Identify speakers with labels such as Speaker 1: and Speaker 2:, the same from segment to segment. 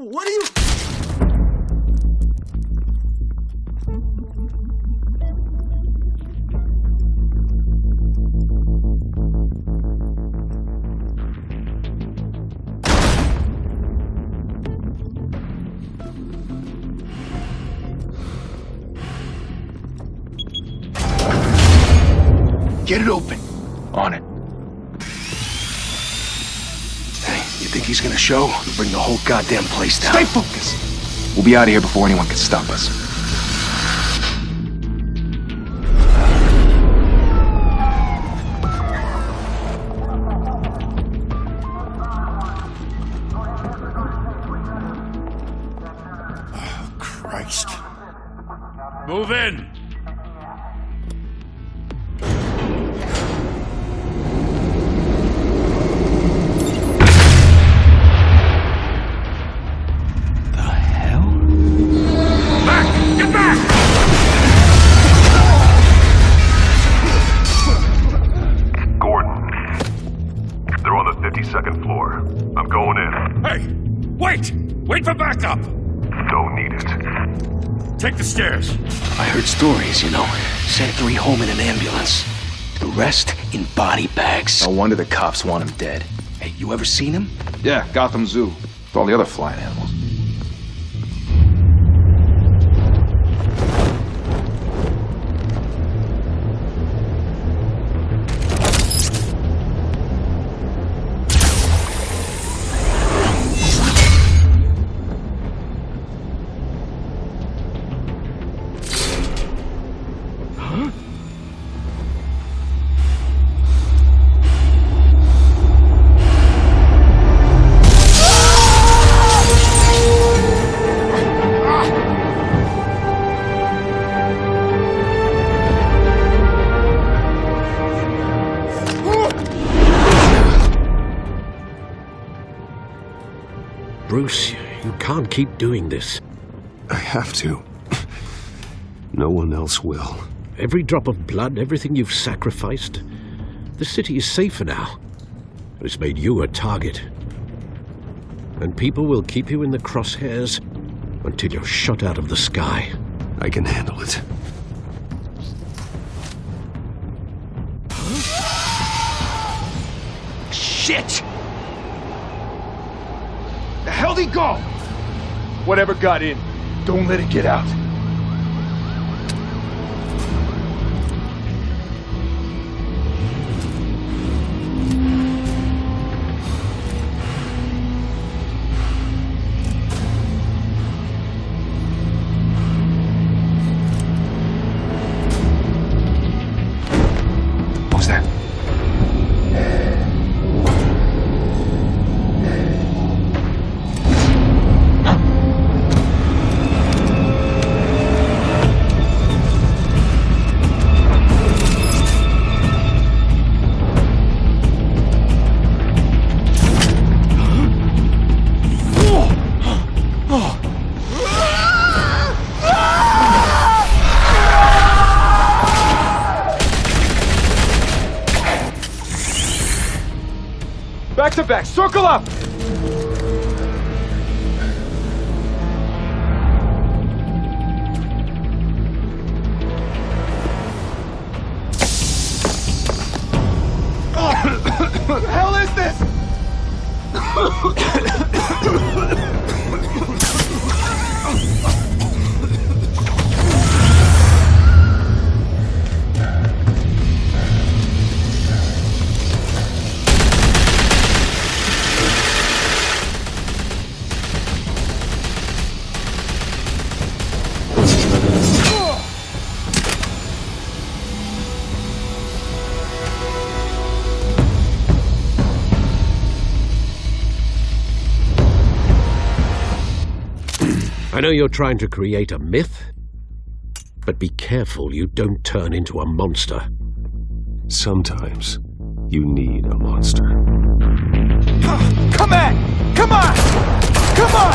Speaker 1: What are you...
Speaker 2: Get it open.
Speaker 3: On it.
Speaker 2: Hey, you think he's gonna show? We'll bring the whole goddamn place down.
Speaker 3: Stay focused. We'll be out of here before anyone can stop us.
Speaker 2: Oh, Christ.
Speaker 4: Move in!
Speaker 5: Second floor. I'm going in.
Speaker 4: Hey! Wait! Wait for backup!
Speaker 5: Don't need it.
Speaker 4: Take the stairs.
Speaker 2: I heard stories, you know. Sent 3 home in an ambulance. The rest in body bags.
Speaker 3: No wonder the cops want him dead.
Speaker 2: Hey, you ever seen him?
Speaker 3: Yeah, Gotham Zoo. With all the other flying animals.
Speaker 6: Bruce, you can't keep doing this.
Speaker 7: I have to. No one else will.
Speaker 6: Every drop of blood, everything you've sacrificed. The city is safer now. It's made you a target. And people will keep you in the crosshairs until you're shot out of the sky.
Speaker 7: I can handle it.
Speaker 2: Shit!
Speaker 3: The hell'd he go? Whatever got in, don't let it get out. What was that? Back to back, circle up! What the hell is this?
Speaker 6: I know you're trying to create a myth, but be careful you don't turn into a monster.
Speaker 7: Sometimes you need a monster.
Speaker 3: Come on! Come on! Come on!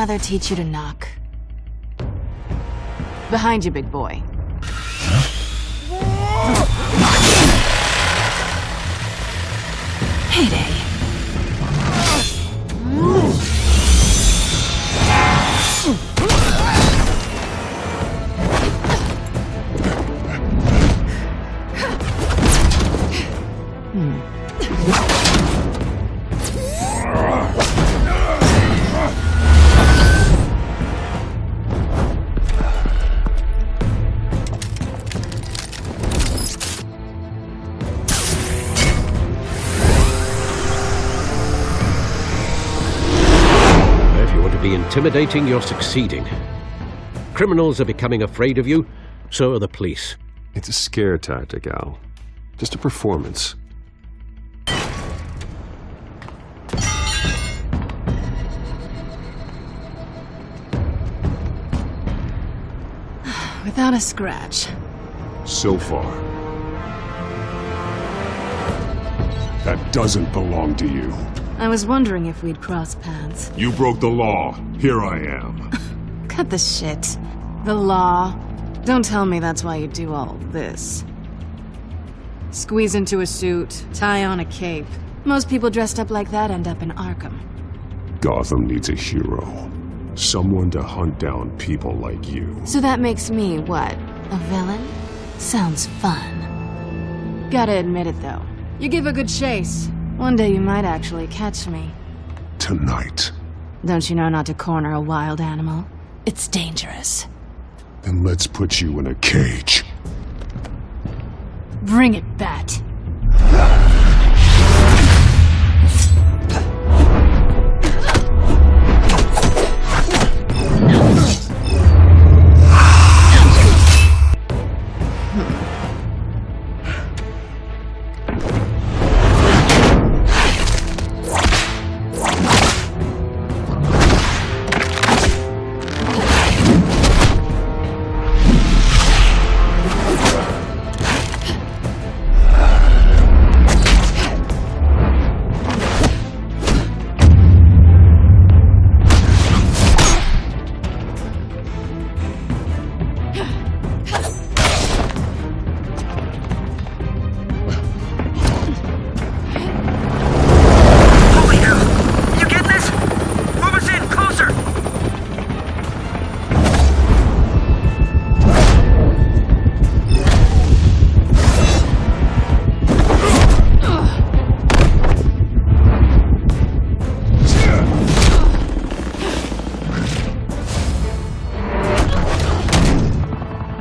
Speaker 1: mother teach you to knock? Behind you, big boy. Heyday.
Speaker 6: Intimidating, you're succeeding. Criminals are becoming afraid of you, so are the police.
Speaker 7: It's a scare tactic, Al. Just a performance.
Speaker 1: Without a scratch.
Speaker 7: So far. That doesn't belong to you.
Speaker 1: I was wondering if we'd cross paths.
Speaker 7: You broke the law. Here I am.
Speaker 1: Cut the shit. The law. Don't tell me that's why you do all this. Squeeze into a suit, tie on a cape. Most people dressed up like that end up in Arkham.
Speaker 7: Gotham needs a hero. Someone to hunt down people like you.
Speaker 1: So that makes me, what, a villain? Sounds fun. Gotta admit it, though. You give a good chase. One day you might actually catch me.
Speaker 7: Tonight.
Speaker 1: Don't you know not to corner a wild animal? It's dangerous.
Speaker 7: Then let's put you in a cage.
Speaker 1: Bring it, Bat.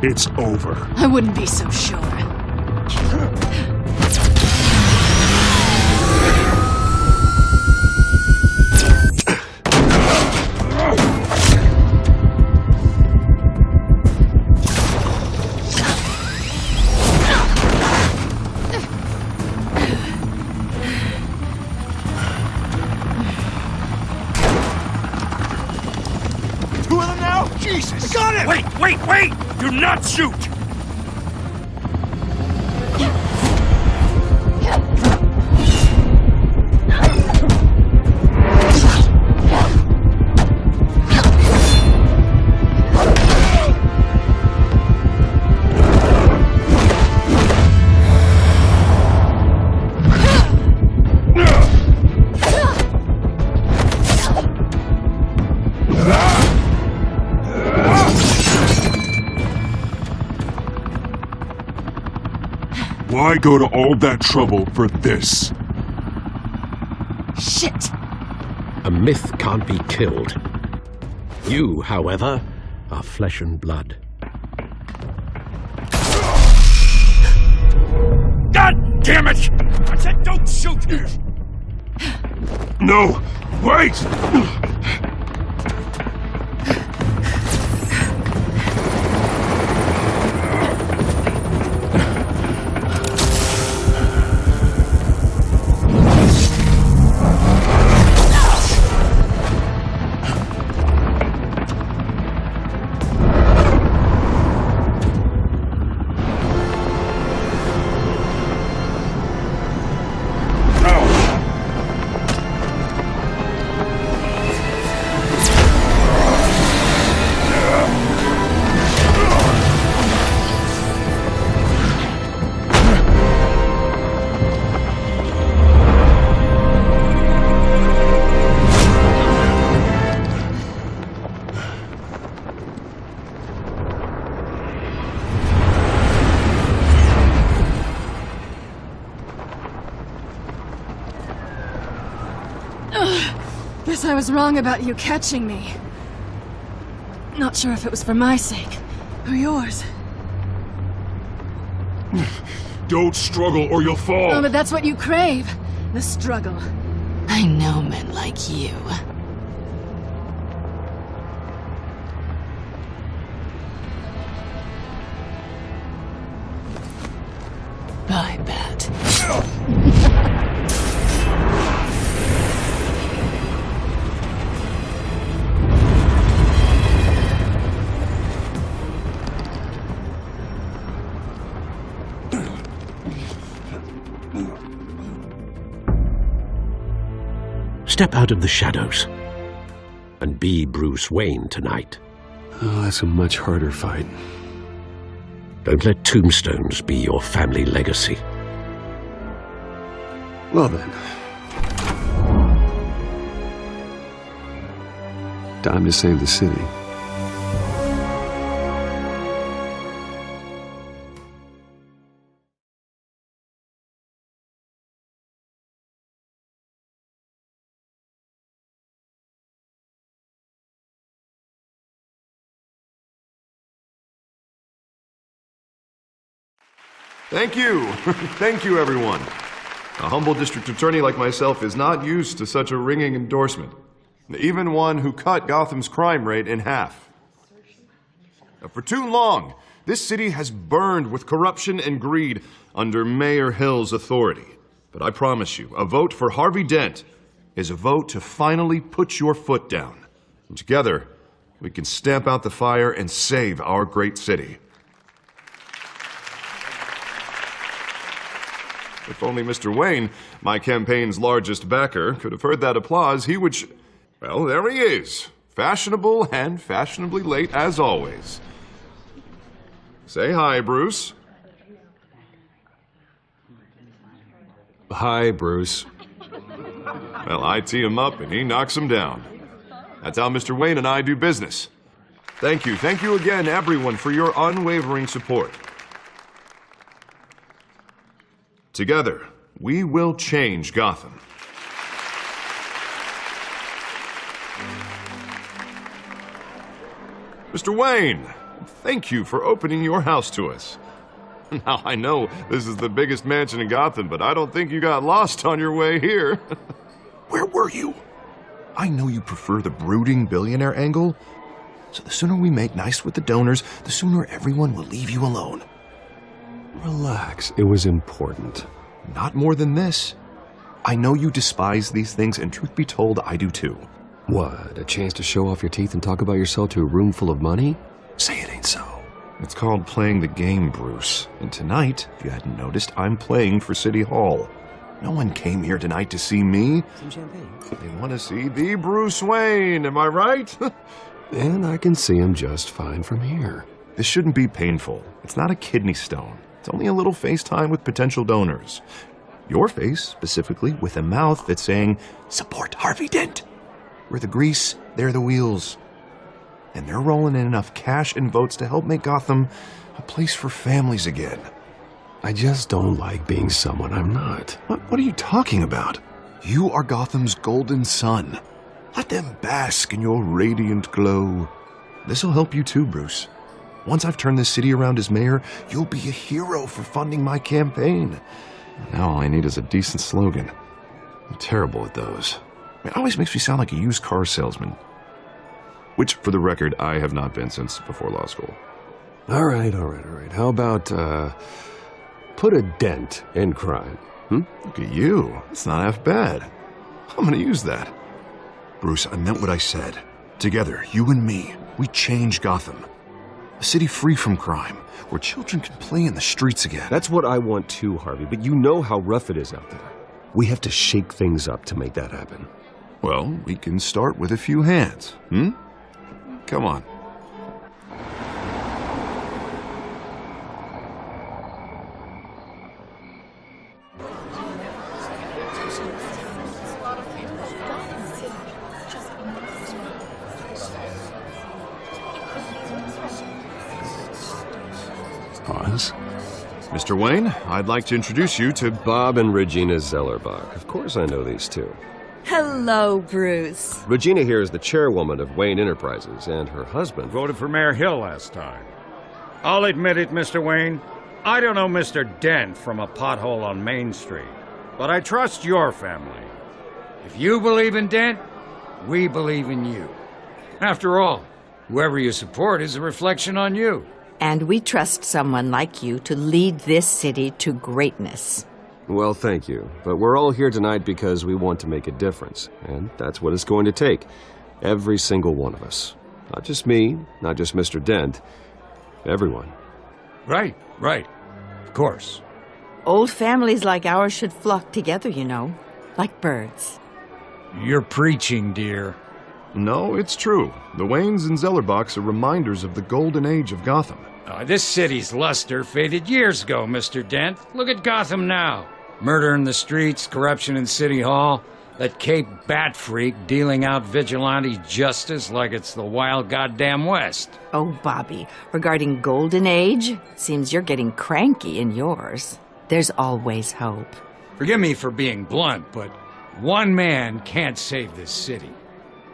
Speaker 7: It's over.
Speaker 1: I wouldn't be so sure.
Speaker 3: Two of them now? Jesus! Got him!
Speaker 4: Wait, wait, wait! Do not shoot!
Speaker 7: Why go to all that trouble for this?
Speaker 1: Shit!
Speaker 6: A myth can't be killed. You, however, are flesh and blood.
Speaker 4: God damn it! I said don't shoot!
Speaker 7: No! Wait!
Speaker 1: guess I was wrong about you catching me. Not sure if it was for my sake or yours.
Speaker 7: Don't struggle or you'll fall!
Speaker 1: Oh, but that's what you crave. The struggle. I know men like you. Bye, Bat.
Speaker 6: Step out of the shadows and be Bruce Wayne tonight.
Speaker 7: Oh, that's a much harder fight.
Speaker 6: Don't let tombstones be your family legacy.
Speaker 7: Well then. Time to save the city.
Speaker 8: Thank you. Thank you, everyone. A humble district attorney like myself is not used to such a ringing endorsement. Even one who cut Gotham's crime rate in half. For too long, this city has burned with corruption and greed under Mayor Hill's authority. But I promise you, a vote for Harvey Dent is a vote to finally put your foot down. And together, we can stamp out the fire and save our great city. If only Mr. Wayne, my campaign's largest backer, could have heard that applause, he would well, there he is. Fashionable and fashionably late as always. Say hi, Bruce.
Speaker 7: Hi, Bruce.
Speaker 8: Well, I tee him up and he knocks him down. That's how Mr. Wayne and I do business. Thank you again, everyone, for your unwavering support. Together, we will change Gotham. Mr. Wayne, thank you for opening your house to us. Now, I know this is the biggest mansion in Gotham, but I don't think you got lost on your way here. Where were you? I know you prefer the brooding billionaire angle, so the sooner we make nice with the donors, the sooner everyone will leave you alone.
Speaker 7: Relax, it was important.
Speaker 8: Not more than this. I know you despise these things, and truth be told, I do too.
Speaker 7: What, a chance to show off your teeth and talk about yourself to a room full of money?
Speaker 8: Say it ain't so. It's called playing the game, Bruce. And tonight, if you hadn't noticed, I'm playing for City Hall. No one came here tonight to see me. Some champagne. They want to see the Bruce Wayne, am I right?
Speaker 7: And I can see him just fine from here.
Speaker 8: This shouldn't be painful. It's not a kidney stone. It's only a little FaceTime with potential donors. Your face, specifically, with a mouth that's saying, support Harvey Dent. We're the grease, they're the wheels. And they're rolling in enough cash and votes to help make Gotham a place for families again.
Speaker 7: I just don't like being someone I'm not.
Speaker 8: What are you talking about? You are Gotham's golden sun. Let them bask in your radiant glow. This'll help you too, Bruce. Once I've turned this city around as mayor, you'll be a hero for funding my campaign. Now all I need is a decent slogan. I'm terrible at those. It always makes me sound like a used car salesman. Which, for the record, I have not been since before law school.
Speaker 7: All right. How about, put a dent in crime?
Speaker 8: Look at you. It's not half bad. I'm gonna use that. Bruce, I meant what I said. Together, you and me, we change Gotham. A city free from crime, where children can play in the streets again.
Speaker 7: That's what I want too, Harvey, but you know how rough it is out there. We have to shake things up to make that happen.
Speaker 8: Well, we can start with a few hands, Come on.
Speaker 7: Pause.
Speaker 8: Mr. Wayne, I'd like to introduce you to
Speaker 7: Bob and Regina Zellerbach. Of course I know these two.
Speaker 9: Hello, Bruce.
Speaker 10: Regina here is the chairwoman of Wayne Enterprises, and her husband
Speaker 4: Voted for Mayor Hill last time. I'll admit it, Mr. Wayne. I don't know Mr. Dent from a pothole on Main Street, but I trust your family. If you believe in Dent, we believe in you. After all, whoever you support is a reflection on you.
Speaker 9: And we trust someone like you to lead this city to greatness.
Speaker 10: Well, thank you. But we're all here tonight because we want to make a difference. And that's what it's going to take. Every single one of us. Not just me, not just Mr. Dent. Everyone.
Speaker 4: Right. Of course.
Speaker 9: Old families like ours should flock together, you know. Like birds.
Speaker 4: You're preaching, dear.
Speaker 8: No, it's true. The Waynes and Zellerbachs are reminders of the golden age of Gotham.
Speaker 4: This city's luster faded years ago, Mr. Dent. Look at Gotham now. Murder in the streets, corruption in City Hall, that Cape Bat freak dealing out vigilante justice like it's the wild goddamn West.
Speaker 9: Oh, Bobby, regarding Golden Age, it seems you're getting cranky in yours. There's always hope.
Speaker 4: Forgive me for being blunt, but one man can't save this city.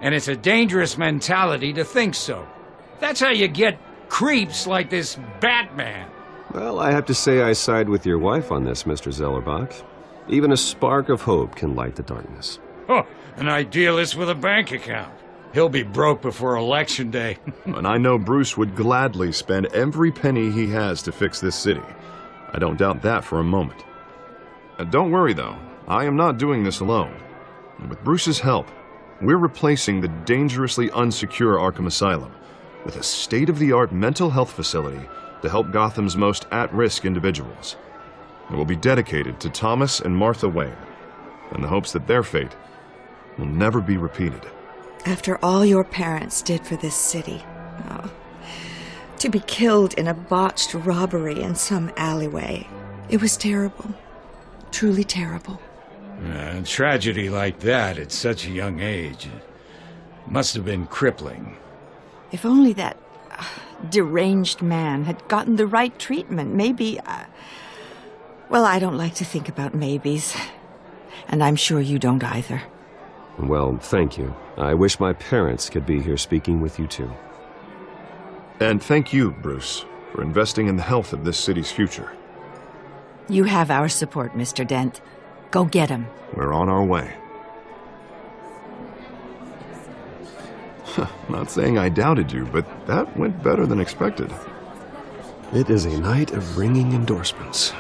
Speaker 4: And it's a dangerous mentality to think so. That's how you get creeps like this Batman.
Speaker 10: Well, I have to say I side with your wife on this, Mr. Zellerbach. Even a spark of hope can light the darkness.
Speaker 4: Oh, an idealist with a bank account. He'll be broke before Election Day.
Speaker 8: And I know Bruce would gladly spend every penny he has to fix this city. I don't doubt that for a moment. Don't worry, though. I am not doing this alone. With Bruce's help, we're replacing the dangerously unsecure Arkham Asylum with a state-of-the-art mental health facility to help Gotham's most at-risk individuals. It will be dedicated to Thomas and Martha Wayne, in the hopes that their fate will never be repeated.
Speaker 11: After all your parents did for this city, to be killed in a botched robbery in some alleyway, it was terrible. Truly terrible.
Speaker 4: A tragedy like that at such a young age must have been crippling.
Speaker 9: If only that deranged man had gotten the right treatment, maybe... Well, I don't like to think about maybes. And I'm sure you don't either.
Speaker 10: Well, thank you. I wish my parents could be here speaking with you, too.
Speaker 8: And thank you, Bruce, for investing in the health of this city's future.
Speaker 9: You have our support, Mr. Dent. Go get him.
Speaker 8: We're on our way. Not saying I doubted you, but that went better than expected.
Speaker 6: It is a night of ringing endorsements.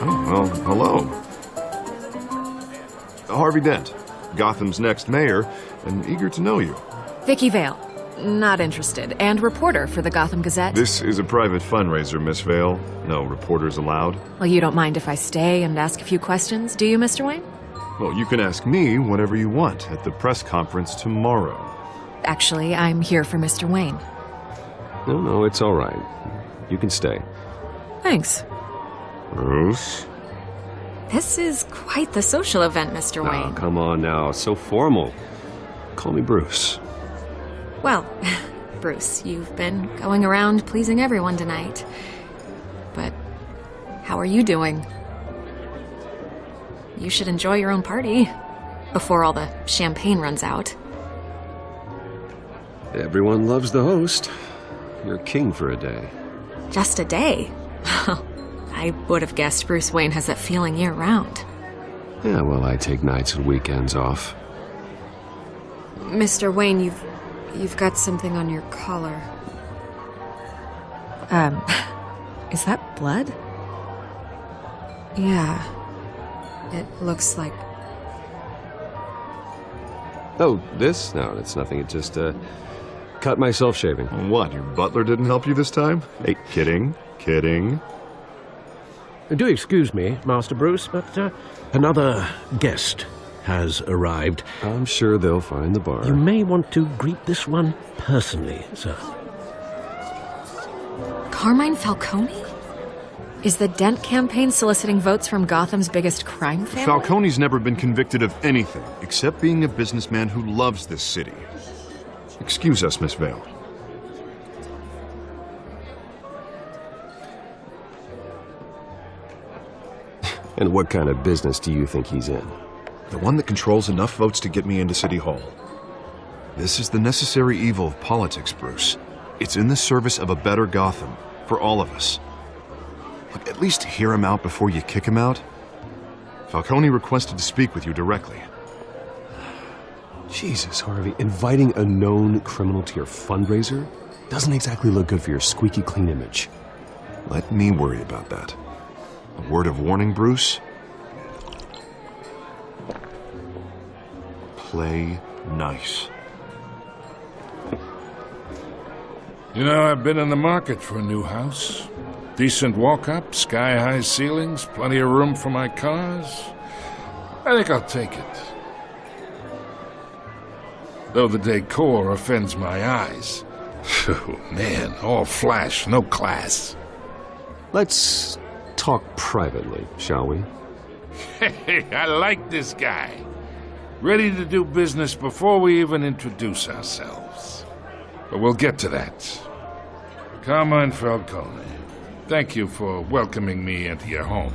Speaker 8: Oh, well, hello. Harvey Dent, Gotham's next mayor, and eager to know you.
Speaker 12: Vicky Vale. Not interested. And reporter for the Gotham Gazette.
Speaker 8: This is a private fundraiser, Miss Vale. No reporters allowed.
Speaker 12: Well, you don't mind if I stay and ask a few questions, do you, Mr. Wayne?
Speaker 8: Well, you can ask me whatever you want at the press conference tomorrow.
Speaker 12: Actually, I'm here for Mr. Wayne.
Speaker 10: No, it's all right. You can stay.
Speaker 12: Thanks.
Speaker 8: Bruce?
Speaker 12: This is quite the social event, Mr. Wayne.
Speaker 10: Oh, come on now. So formal. Call me Bruce.
Speaker 12: Well, Bruce, you've been going around pleasing everyone tonight. But how are you doing? You should enjoy your own party before all the champagne runs out.
Speaker 10: Everyone loves the host. You're king for a day.
Speaker 12: Just a day? I would have guessed Bruce Wayne has that feeling year-round.
Speaker 10: Yeah, well, I take nights and weekends off.
Speaker 12: Mr. Wayne, you've got something on your collar. Is that blood? Yeah. It looks like...
Speaker 10: Oh, this? No, it's nothing. It just, cut myself shaving.
Speaker 8: What, your butler didn't help you this time? Hey, kidding.
Speaker 6: Do excuse me, Master Bruce, but another guest has arrived.
Speaker 10: I'm sure they'll find the bar.
Speaker 6: You may want to greet this one personally, sir.
Speaker 12: Carmine Falcone? Is the Dent campaign soliciting votes from Gotham's biggest crime family?
Speaker 8: Falcone's never been convicted of anything except being a businessman who loves this city. Excuse us, Miss Vale.
Speaker 10: And what kind of business do you think he's in?
Speaker 8: The one that controls enough votes to get me into City Hall. This is the necessary evil of politics, Bruce. It's in the service of a better Gotham, for all of us. Look, at least hear him out before you kick him out. Falcone requested to speak with you directly.
Speaker 10: Jesus, Harvey, inviting a known criminal to your fundraiser doesn't exactly look good for your squeaky clean image.
Speaker 8: Let me worry about that. A word of warning, Bruce? Play nice.
Speaker 13: You know, I've been in the market for a new house. Decent walk-up, sky-high ceilings, plenty of room for my cars. I think I'll take it. Though the decor offends my eyes. Oh, man, all flash, no class.
Speaker 10: Let's talk privately, shall we?
Speaker 13: Hey, I like this guy. Ready to do business before we even introduce ourselves. But we'll get to that. Carmine Falcone, thank you for welcoming me into your home.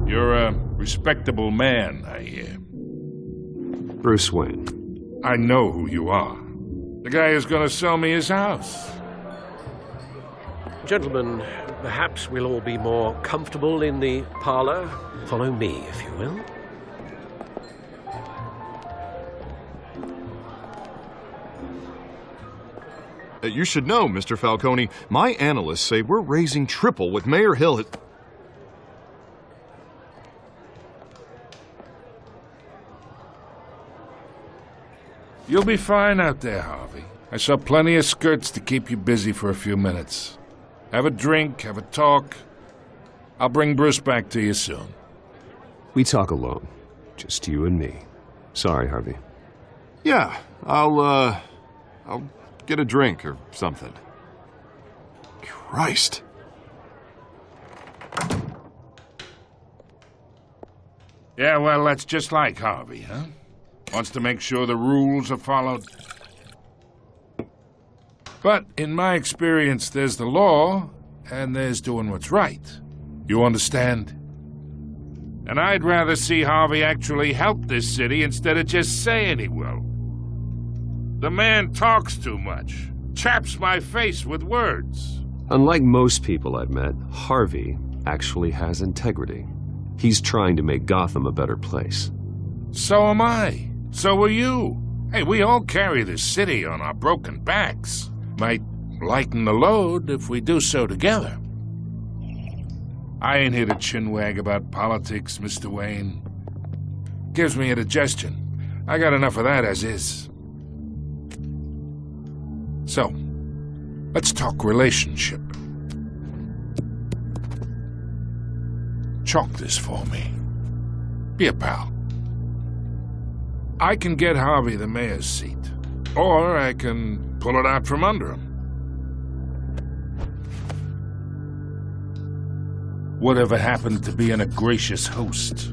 Speaker 13: You're a respectable man, I hear.
Speaker 10: Bruce Wayne.
Speaker 13: I know who you are. The guy who's going to sell me his house.
Speaker 6: Gentlemen, perhaps we'll all be more comfortable in the parlor. Follow me, if you will.
Speaker 8: You should know, Mr. Falcone, my analysts say we're raising triple what Mayor Hill had...
Speaker 13: You'll be fine out there, Harvey. I saw plenty of skirts to keep you busy for a few minutes. Have a drink, have a talk. I'll bring Bruce back to you soon.
Speaker 10: We talk alone. Just you and me. Sorry, Harvey.
Speaker 8: Yeah, I'll get a drink or something. Christ.
Speaker 13: Yeah, well, that's just like Harvey, huh? Wants to make sure the rules are followed. But in my experience, there's the law, and there's doing what's right. You understand? And I'd rather see Harvey actually help this city instead of just saying he will. The man talks too much, chaps my face with words.
Speaker 10: Unlike most people I've met, Harvey actually has integrity. He's trying to make Gotham a better place.
Speaker 13: So am I. So are you. Hey, we all carry this city on our broken backs. Might lighten the load if we do so together. I ain't here to chinwag about politics, Mr. Wayne. Gives me indigestion. I got enough of that as is. So, let's talk relationship. Chalk this for me. Be a pal. I can get Harvey the mayor's seat, or I can pull it out from under him. Whatever happened to being a gracious host?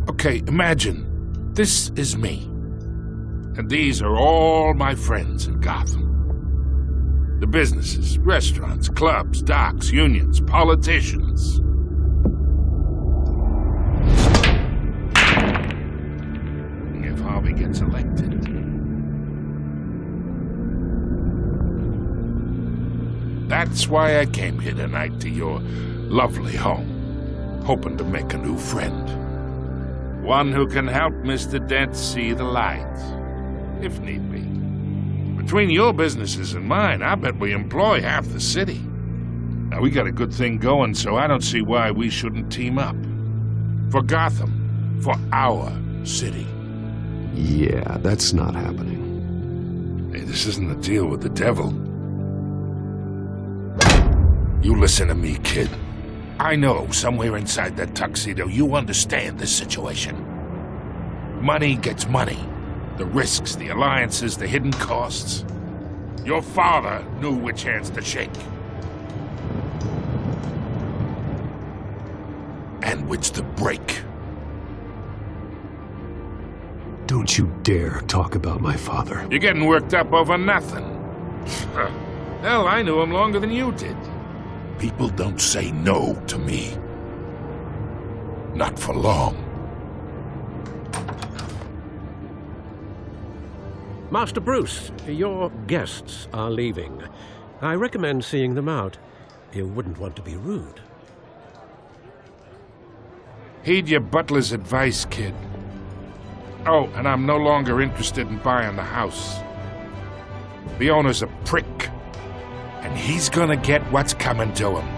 Speaker 13: Okay, imagine this is me, and these are all my friends in Gotham. The businesses, restaurants, clubs, docks, unions, politicians. If Harvey gets elected. That's why I came here tonight to your lovely home, hoping to make a new friend. One who can help Mr. Dent see the light, if need be. Between your businesses and mine, I bet we employ half the city. Now, we got a good thing going, so I don't see why we shouldn't team up. For Gotham, for our city.
Speaker 10: Yeah, that's not happening.
Speaker 13: Hey, this isn't a deal with the devil. You listen to me, kid. I know somewhere inside that tuxedo you understand this situation. Money gets money. The risks, the alliances, the hidden costs. Your father knew which hands to shake. And which to break.
Speaker 10: Don't you dare talk about my father.
Speaker 13: You're getting worked up over nothing. Hell, I knew him longer than you did. People don't say no to me. Not for long.
Speaker 6: Master Bruce, your guests are leaving. I recommend seeing them out. You wouldn't want to be rude.
Speaker 13: Heed your butler's advice, kid. Oh, and I'm no longer interested in buying the house. The owner's a prick, and he's gonna get what's coming to him.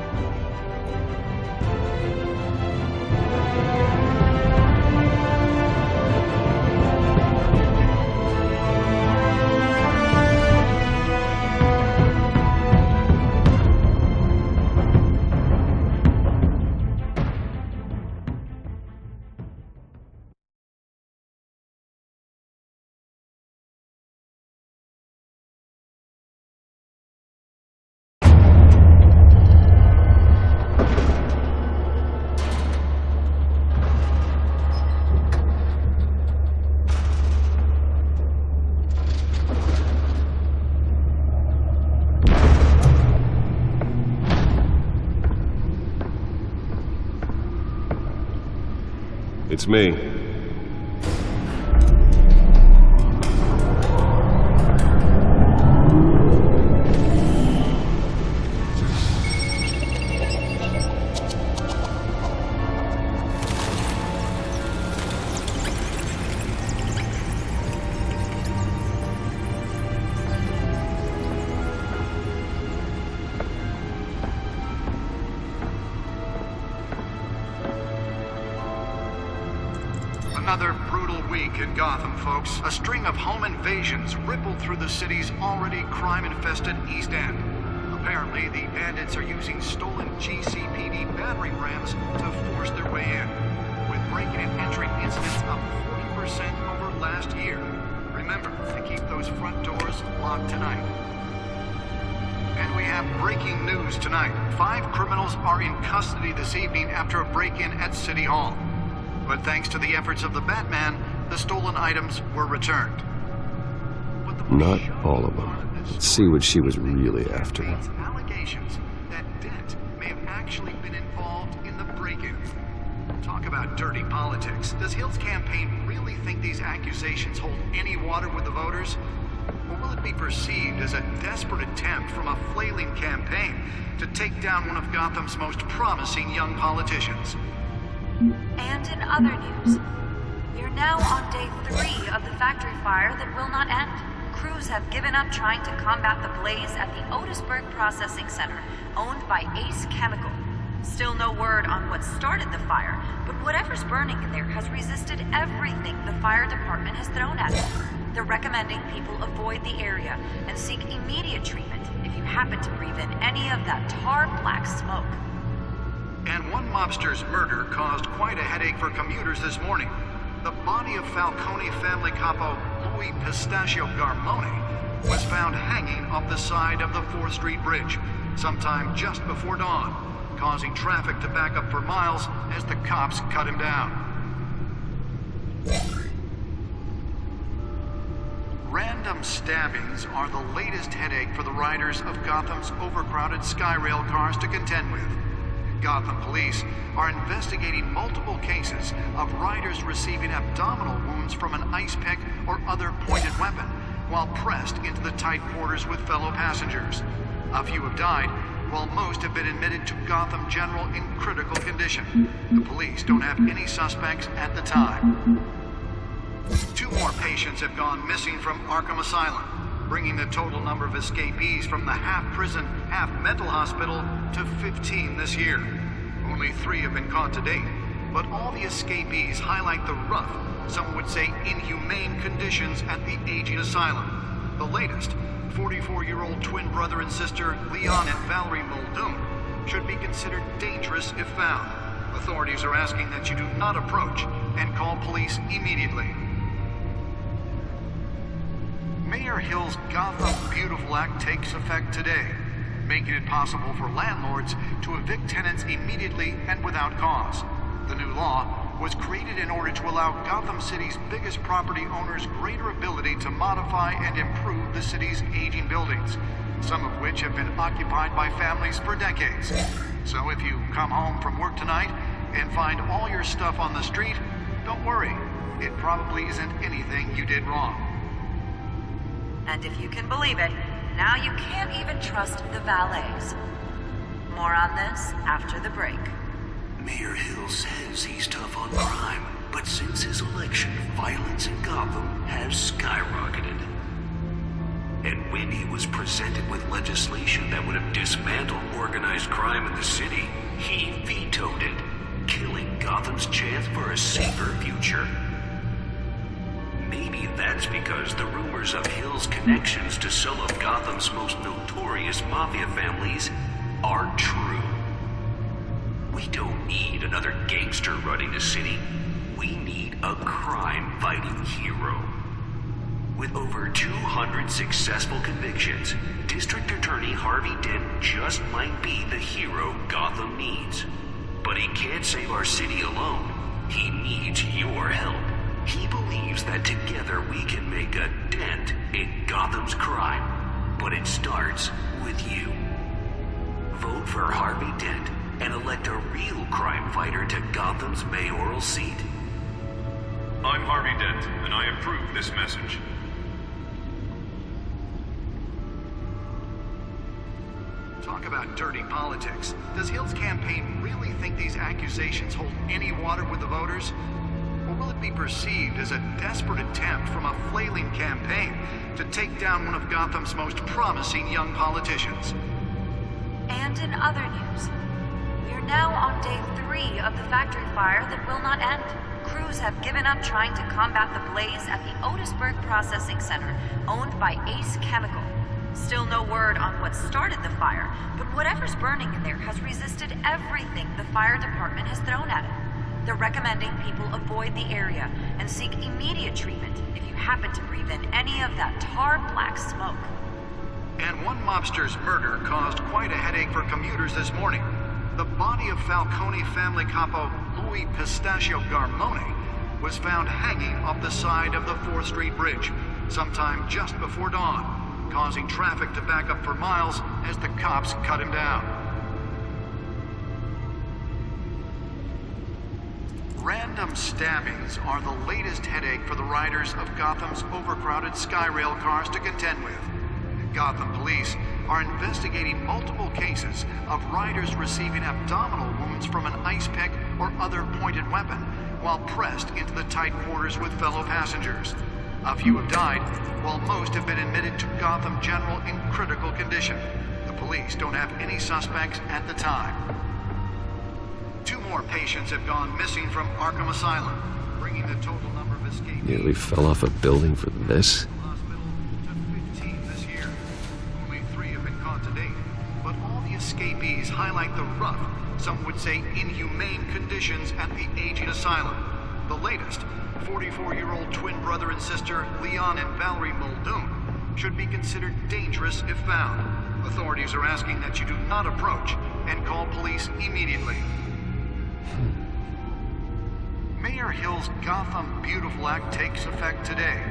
Speaker 10: It's me.
Speaker 14: Another brutal week in Gotham, folks. A string of home invasions rippled through the city's already crime-infested East End. Apparently, the bandits are using stolen GCPD battering rams to force their way in, with breaking and entering incidents up 40% over last year. Remember to keep those front doors locked tonight. And we have breaking news tonight. 5 criminals are in custody this evening after a break-in at City Hall. But thanks to the efforts of the Batman, the stolen items were returned.
Speaker 10: Not all of them. Let's see what she was really after.
Speaker 14: Allegations that Dent may have actually been involved in the break-in. Talk about dirty politics. Does Hill's campaign really think these accusations hold any water with the voters? Or will it be perceived as a desperate attempt from a flailing campaign to take down one of Gotham's most promising young politicians?
Speaker 15: And in other news, we are now on day 3 of the factory fire that will not end. Crews have given up trying to combat the blaze at the Otisburg Processing Center, owned by Ace Chemical. Still no word on what started the fire, but whatever's burning in there has resisted everything the fire department has thrown at it. They're recommending people avoid the area and seek immediate treatment if you happen to breathe in any of that tar black smoke.
Speaker 14: And one mobster's murder caused quite a headache for commuters this morning. The body of Falcone family capo Louis Pistachio Garmone was found hanging off the side of the 4th Street Bridge sometime just before dawn, causing traffic to back up for miles as the cops cut him down. Random stabbings are the latest headache for the riders of Gotham's overcrowded Skyrail cars to contend with. Gotham police are investigating multiple cases of riders receiving abdominal wounds from an ice pick or other pointed weapon while pressed into the tight quarters with fellow passengers. A few have died, while most have been admitted to Gotham General in critical condition. The police don't have any suspects at the time. 2 more patients have gone missing from Arkham Asylum, bringing the total number of escapees from the half-prison, half-mental hospital to 15 this year. Only 3 have been caught to date, but all the escapees highlight the rough, some would say inhumane conditions at the aging asylum. The latest, 44-year-old twin brother and sister Leon and Valerie Muldoon, should be considered dangerous if found. Authorities are asking that you do not approach and call police immediately. Mayor Hill's Gotham Beautiful Act takes effect today, making it possible for landlords to evict tenants immediately and without cause. The new law was created in order to allow Gotham City's biggest property owners greater ability to modify and improve the city's aging buildings. some of which have been occupied by families for decades. So if you come home from work tonight and find all your stuff on the street, don't worry. It probably isn't anything you did wrong.
Speaker 15: And if you can believe it, now you can't even trust the valets. More on this after the break.
Speaker 2: Mayor Hill says he's tough on crime, but since his election, violence in Gotham has skyrocketed. And when he was presented with legislation that would have dismantled organized crime in the city, he vetoed it, killing Gotham's chance for a safer future. Maybe that's because the rumors of Hill's connections to some of Gotham's most notorious mafia families are true. We don't need another gangster running the city. We need a crime-fighting hero. With over 200 successful convictions, District Attorney Harvey Dent just might be the hero Gotham needs. But he can't save our city alone. He needs your help. He believes that together we can make a dent in Gotham's crime. But it starts with you. Vote for Harvey Dent and elect a real crime fighter to Gotham's mayoral seat.
Speaker 16: I'm Harvey Dent, and I approve this message.
Speaker 14: Talk about dirty politics. Does Hill's campaign really think these accusations hold any water with the voters? Or will it be perceived as a desperate attempt from a flailing campaign to take down one of Gotham's most promising young politicians?
Speaker 15: And in other news, we're now on day 3 of the factory fire that will not end. Crews have given up trying to combat the blaze at the Otisburg Processing Center, owned by Ace Chemical. Still no word on what started the fire, but whatever's burning in there has resisted everything the fire department has thrown at it. They're recommending people avoid the area and seek immediate treatment if you happen to breathe in any of that tar black smoke.
Speaker 14: And one mobster's murder caused quite a headache for commuters this morning. The body of Falcone family capo Louis Pistachio Garmone was found hanging off the side of the 4th Street Bridge sometime just before dawn, causing traffic to back up for miles as the cops cut him down. Random stabbings are the latest headache for the riders of Gotham's overcrowded Skyrail cars to contend with. Gotham police are investigating multiple cases of riders receiving abdominal wounds from an ice pick or other pointed weapon while pressed into the tight quarters with fellow passengers. A few have died, while most have been admitted to Gotham General in critical condition. The police don't have any suspects at the time. 2 more patients have gone missing from Arkham Asylum, bringing the total number of escapees...
Speaker 10: Nearly fell off a building for this?
Speaker 14: Escapees highlight the rough, some would say inhumane conditions at the aging asylum. The latest, 44-year-old twin brother and sister Leon and Valerie Muldoon, should be considered dangerous if found. Authorities are asking that you do not approach and call police immediately. Mayor Hill's Gotham Beautiful Act takes effect today,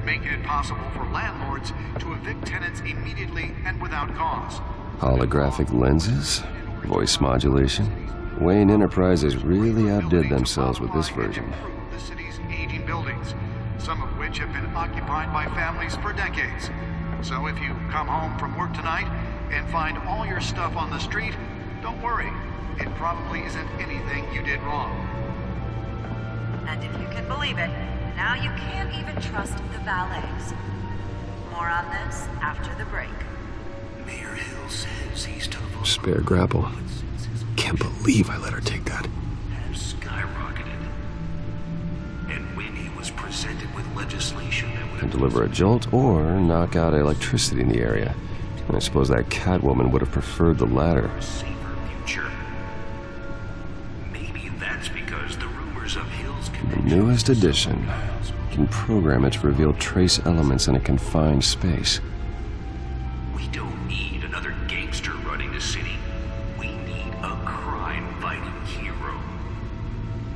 Speaker 14: making it possible for landlords to evict tenants immediately and without cause.
Speaker 10: Holographic lenses? Voice modulation? Wayne Enterprises really outdid themselves with this version.
Speaker 14: The city's aging buildings, some of which have been occupied by families for decades. So if you come home from work tonight and find all your stuff on the street, don't worry. It probably isn't anything you did wrong.
Speaker 15: And if you can believe it, now you can't even trust the valets. More on this after the break.
Speaker 2: Mayor Hill says he's tough on
Speaker 10: Spare grapple. Can't believe I let her take that.
Speaker 2: has skyrocketed. And when he was presented with legislation that would
Speaker 10: Can deliver a jolt or knock out electricity in the area. I suppose that Catwoman would have preferred the latter.
Speaker 2: a safer future. Maybe that's because the rumors of Hill's
Speaker 10: The newest edition. You can program it to reveal trace elements in a confined space.
Speaker 2: We don't need another gangster running the city. We need a crime-fighting hero.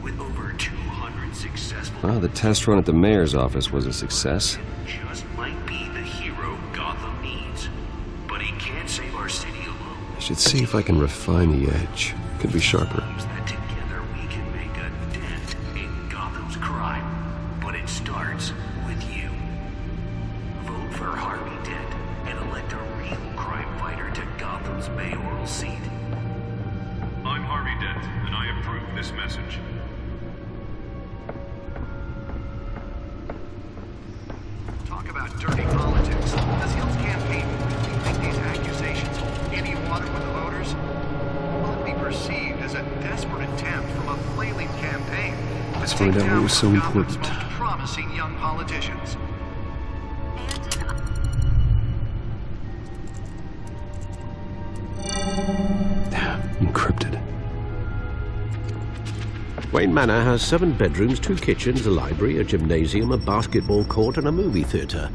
Speaker 2: With over 200 successful...
Speaker 10: Well, the test run at the mayor's office was a success.
Speaker 2: Just might be the hero Gotham needs. But he can't can't save our city alone.
Speaker 10: I should see if I can refine the edge. Could be sharper.
Speaker 2: That together we can make a dent in Gotham's crime. But it starts with you. Vote for Harvey Dent and elect a real crime fighter to Gotham's mayoral seat.
Speaker 16: I'm Harvey Dent, and I approve this message.
Speaker 14: Talk about dirty politics. Does Hill's campaign really think these accusations hold any water with the voters? Will it be perceived as a desperate attempt from a flailing campaign
Speaker 10: Let's
Speaker 14: to
Speaker 10: find
Speaker 14: take
Speaker 10: out
Speaker 14: down
Speaker 10: what was so
Speaker 14: one of Gotham's
Speaker 10: important.
Speaker 14: most promising young politicians?
Speaker 10: Encrypted.
Speaker 6: Wayne Manor has 7 bedrooms, 2 kitchens, a library, a gymnasium, a basketball court, and a movie theatre.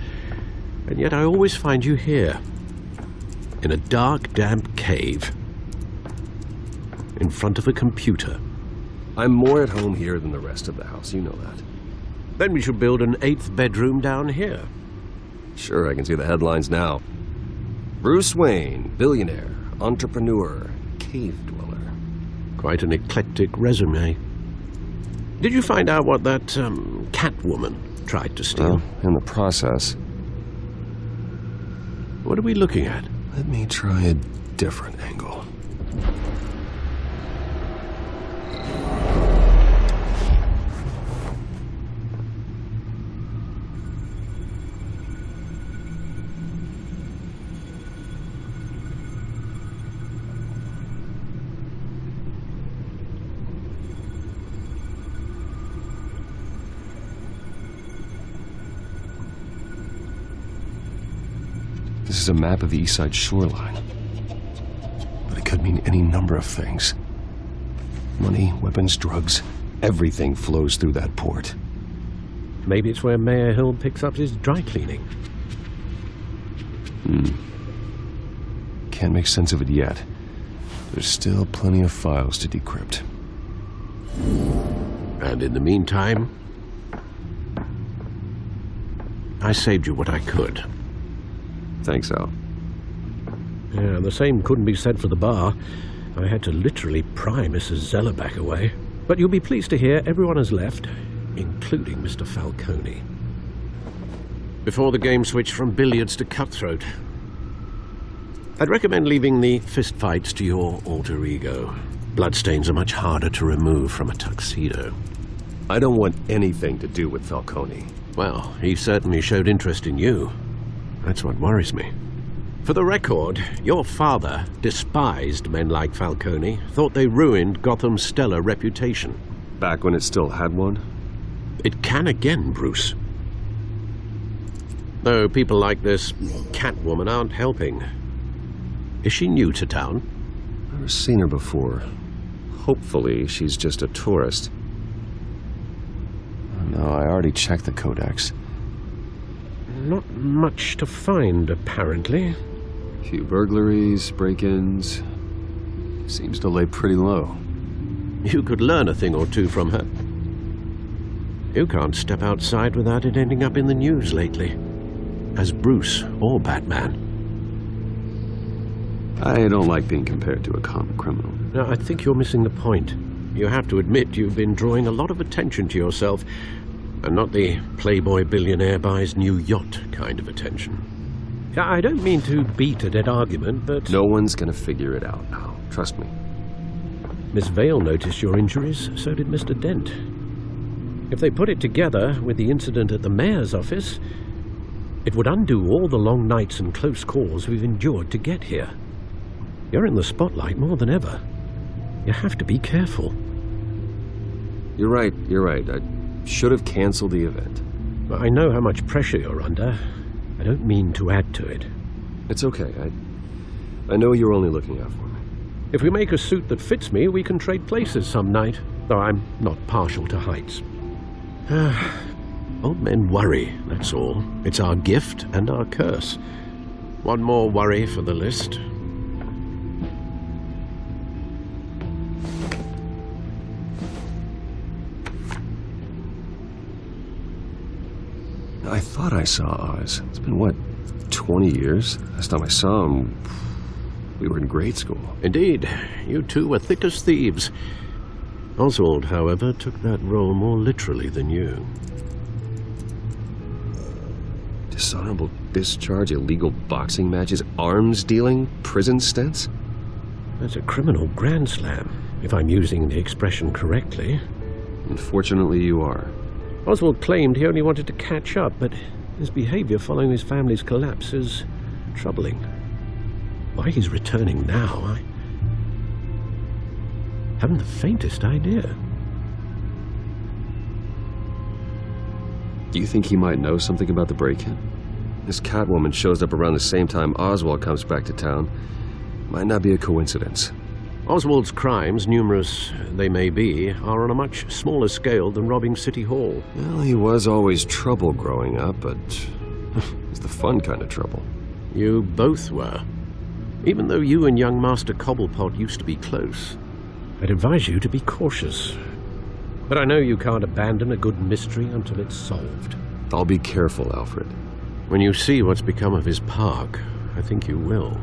Speaker 6: And yet I always find you here, in a dark, damp cave, in front of a computer.
Speaker 10: I'm more at home here than the rest of the house, you know that.
Speaker 6: Then we should build an 8th bedroom down here.
Speaker 10: Sure, I can see the headlines now. Bruce Wayne, billionaire, entrepreneur, cave dweller.
Speaker 6: Quite an eclectic resume. Did you find out what that Catwoman tried to steal?
Speaker 10: Well, in the process.
Speaker 6: What are we looking at?
Speaker 10: Let me try a different angle. This is a map of the East Side shoreline. But it could mean any number of things. Money, weapons, drugs, everything flows through that port.
Speaker 6: Maybe it's where Mayor Hill picks up his dry cleaning.
Speaker 10: Can't make sense of it yet. There's still plenty of files to decrypt.
Speaker 6: And in the meantime, I saved you what I could.
Speaker 10: Thanks, Al.
Speaker 6: Yeah, the same couldn't be said for the bar. I had to literally pry Mrs. Zeller back away. But you'll be pleased to hear everyone has left, including Mr. Falcone. Before the game switched from billiards to cutthroat. I'd recommend leaving the fistfights to your alter ego. Bloodstains are much harder to remove from a tuxedo.
Speaker 10: I don't want anything to do with Falcone.
Speaker 6: Well, he certainly showed interest in you. That's what worries me. For the record, your father despised men like Falcone, thought they ruined Gotham's stellar reputation.
Speaker 10: Back when it still had one?
Speaker 6: It can again, Bruce. Though people like this Catwoman aren't helping. Is she new to town?
Speaker 10: Never seen her before. Hopefully, she's just a tourist. No, I already checked the codex.
Speaker 6: Not much to find, apparently.
Speaker 10: A few burglaries, break-ins. Seems to lay pretty low.
Speaker 6: You could learn a thing or two from her. You can't step outside without it ending up in the news lately. As Bruce or Batman.
Speaker 10: I don't like being compared to a common criminal.
Speaker 6: No, I think you're missing the point. You have to admit you've been drawing a lot of attention to yourself, and not the playboy billionaire buys new yacht kind of attention. I don't mean to beat a dead argument, but...
Speaker 10: No one's gonna figure it out now. Trust me.
Speaker 6: Miss Vale noticed your injuries, so did Mr. Dent. If they put it together with the incident at the mayor's office, it would undo all the long nights and close calls we've endured to get here. You're in the spotlight more than ever. You have to be careful.
Speaker 10: You're right. I should have canceled the event.
Speaker 6: I know how much pressure you're under. I don't mean to add to it.
Speaker 10: It's okay. I know you're only looking out for me.
Speaker 6: If we make a suit that fits me, we can trade places some night, though I'm not partial to heights. Old men worry, that's all. It's our gift and our curse. One more worry for the list.
Speaker 10: I thought I saw Oz. It's been, what, 20 years? Last time I saw him, we were in grade school.
Speaker 6: Indeed. You two were thick as thieves. Oswald, however, took that role more literally than you.
Speaker 10: Dishonorable discharge, illegal boxing matches, arms dealing, prison stints?
Speaker 6: That's a criminal grand slam, if I'm using the expression correctly.
Speaker 10: Unfortunately, you are.
Speaker 6: Oswald claimed he only wanted to catch up, but his behavior following his family's collapse is troubling. Why he's returning now, I haven't the faintest idea.
Speaker 10: Do you think he might know something about the break-in? This Catwoman shows up around the same time Oswald comes back to town. Might not be a coincidence.
Speaker 6: Oswald's crimes, numerous they may be, are on a much smaller scale than robbing City Hall.
Speaker 10: Well, he was always trouble growing up, but it's the fun kind of trouble.
Speaker 6: You both were. Even though you and young Master Cobblepot used to be close, I'd advise you to be cautious. But I know you can't abandon a good mystery until it's solved.
Speaker 10: I'll be careful, Alfred.
Speaker 6: When you see what's become of his park, I think you will.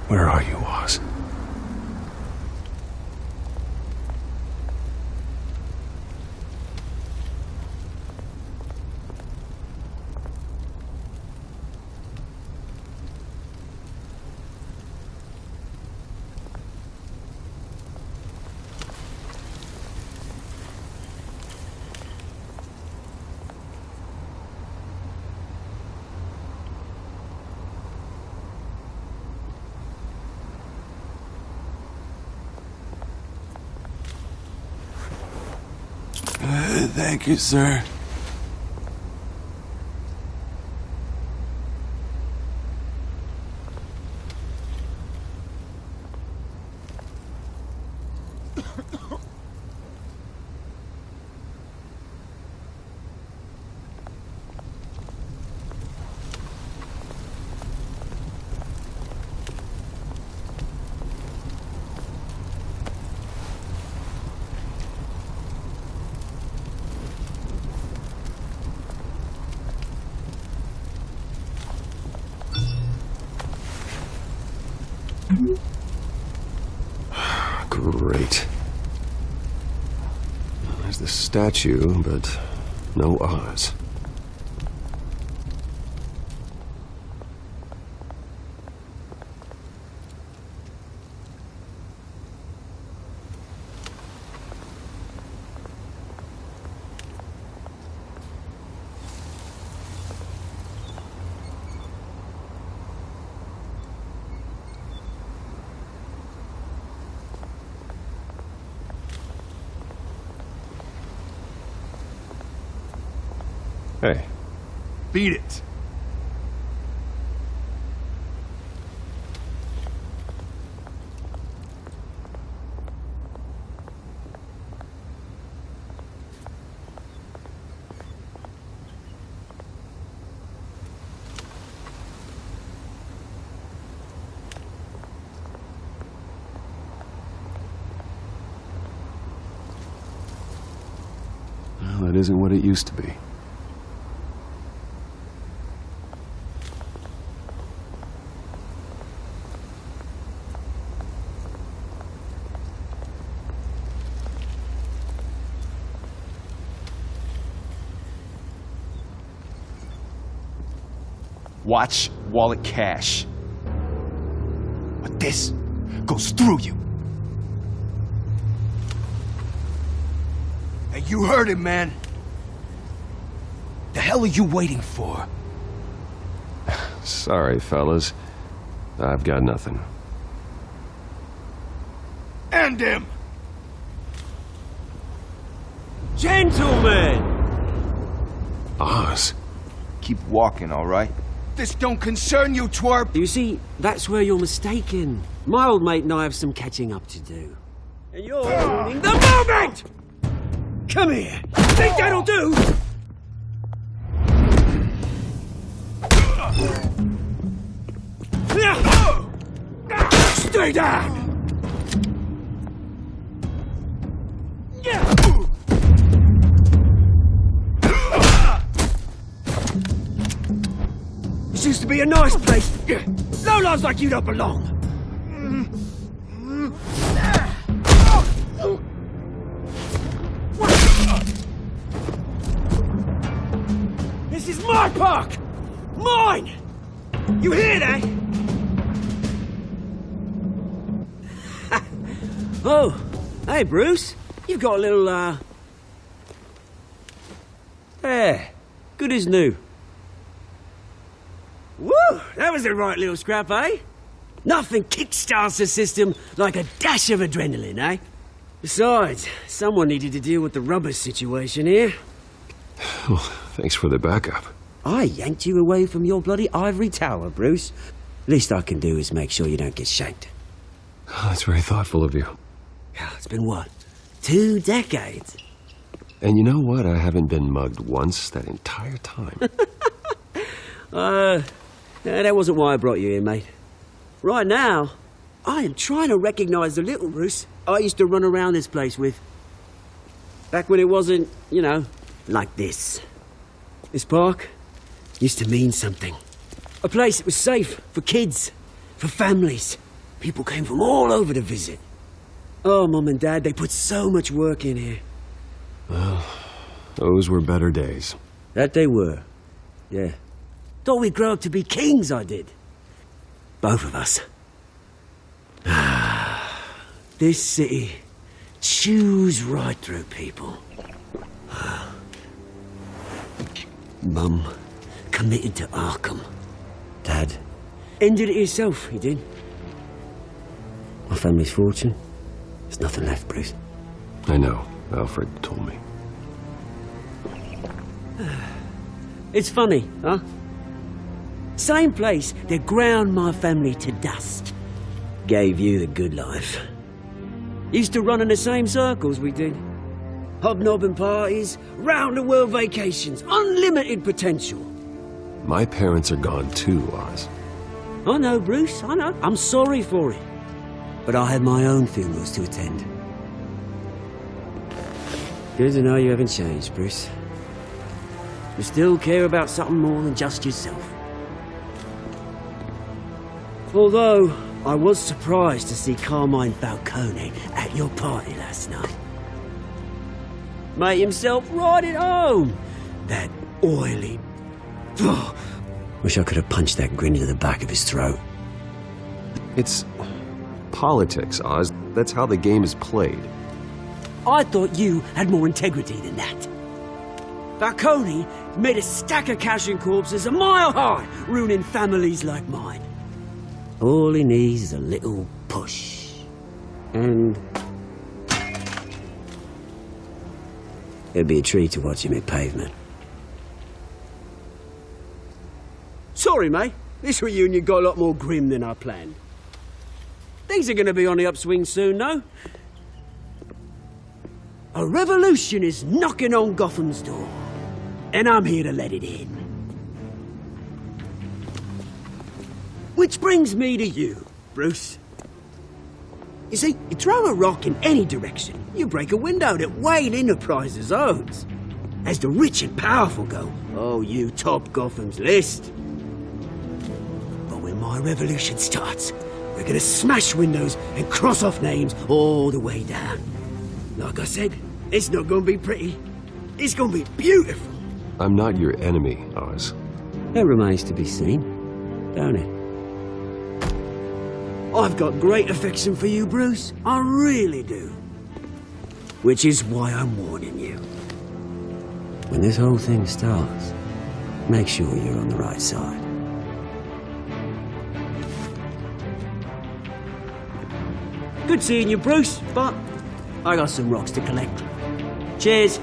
Speaker 7: Where are you, Oz?
Speaker 17: Thank you, sir.
Speaker 10: Great. There's the statue, but no Oz. Hey.
Speaker 3: Beat it.
Speaker 10: Well, it isn't what it used to be.
Speaker 3: Watch, wallet, cash. But this goes through you. Hey, you heard it, man. The hell are you waiting for?
Speaker 10: Sorry, fellas. I've got nothing.
Speaker 3: End him!
Speaker 17: Gentlemen!
Speaker 10: Oz.
Speaker 3: Keep walking, all right? This don't concern you, twerp!
Speaker 17: You see, that's where you're mistaken. My old mate and I have some catching up to do. And you're ruining the moment! Come here! Think that'll do? Stay down! This used to be a nice place. No lives like you don't belong. This is my park! Mine! You hear that? Oh, hey, Bruce. You've got a little, There. Good as new. Woo! That was a right little scrap, eh? Nothing kickstarts the system like a dash of adrenaline, eh? Besides, someone needed to deal with the rubber situation here.
Speaker 10: Well, thanks for the backup.
Speaker 17: I yanked you away from your bloody ivory tower, Bruce. Least I can do is make sure you don't get shanked.
Speaker 10: Oh, that's very thoughtful of you.
Speaker 17: It's been what? 2 decades?
Speaker 10: And you know what? I haven't been mugged once that entire time.
Speaker 17: That wasn't why I brought you here, mate. Right now, I am trying to recognize the little Bruce I used to run around this place with. Back when it wasn't, you know, like this. This park used to mean something. A place that was safe for kids, for families. People came from all over to visit. Oh, Mum and Dad, they put so much work in here.
Speaker 10: Well, those were better days.
Speaker 17: That they were. Yeah. Thought we'd grow up to be kings, I did. Both of us. This city chews right through people. Mum committed to Arkham. Dad ended it himself, he did. My family's fortune. There's nothing left, Bruce.
Speaker 10: I know. Alfred told me.
Speaker 17: It's funny, huh? Same place that ground my family to dust. Gave you the good life. Used to run in the same circles we did. Hobnobbing parties, round-the-world vacations, unlimited potential.
Speaker 10: My parents are gone too, Oz.
Speaker 17: I know, Bruce, I know. I'm sorry for it. But I had my own funerals to attend. Good to know you haven't changed, Bruce. You still care about something more than just yourself. Although, I was surprised to see Carmine Falcone at your party last night. Made himself right at home. That oily... Wish I could have punched that grin into the back of his throat.
Speaker 10: It's politics, Oz. That's how the game is played.
Speaker 17: I thought you had more integrity than that. Falcone made a stack of cash and corpses a mile high, ruining families like mine. All he needs is a little push. And... it'd be a treat to watch him hit pavement. Sorry, mate. This reunion got a lot more grim than I planned. Things are going to be on the upswing soon, though. A revolution is knocking on Gotham's door. And I'm here to let it in. Which brings me to you, Bruce. You see, you throw a rock in any direction, you break a window that Wayne Enterprises owns. As the rich and powerful go, oh, you top Gotham's list. But when my revolution starts, we're gonna smash windows and cross off names all the way down. Like I said, it's not gonna be pretty. It's gonna be beautiful.
Speaker 10: I'm not your enemy, Oz.
Speaker 17: That remains to be seen, don't it? I've got great affection for you, Bruce. I really do. Which is why I'm warning you. When this whole thing starts, make sure you're on the right side. Good seeing you, Bruce, but I got some rocks to collect. Cheers.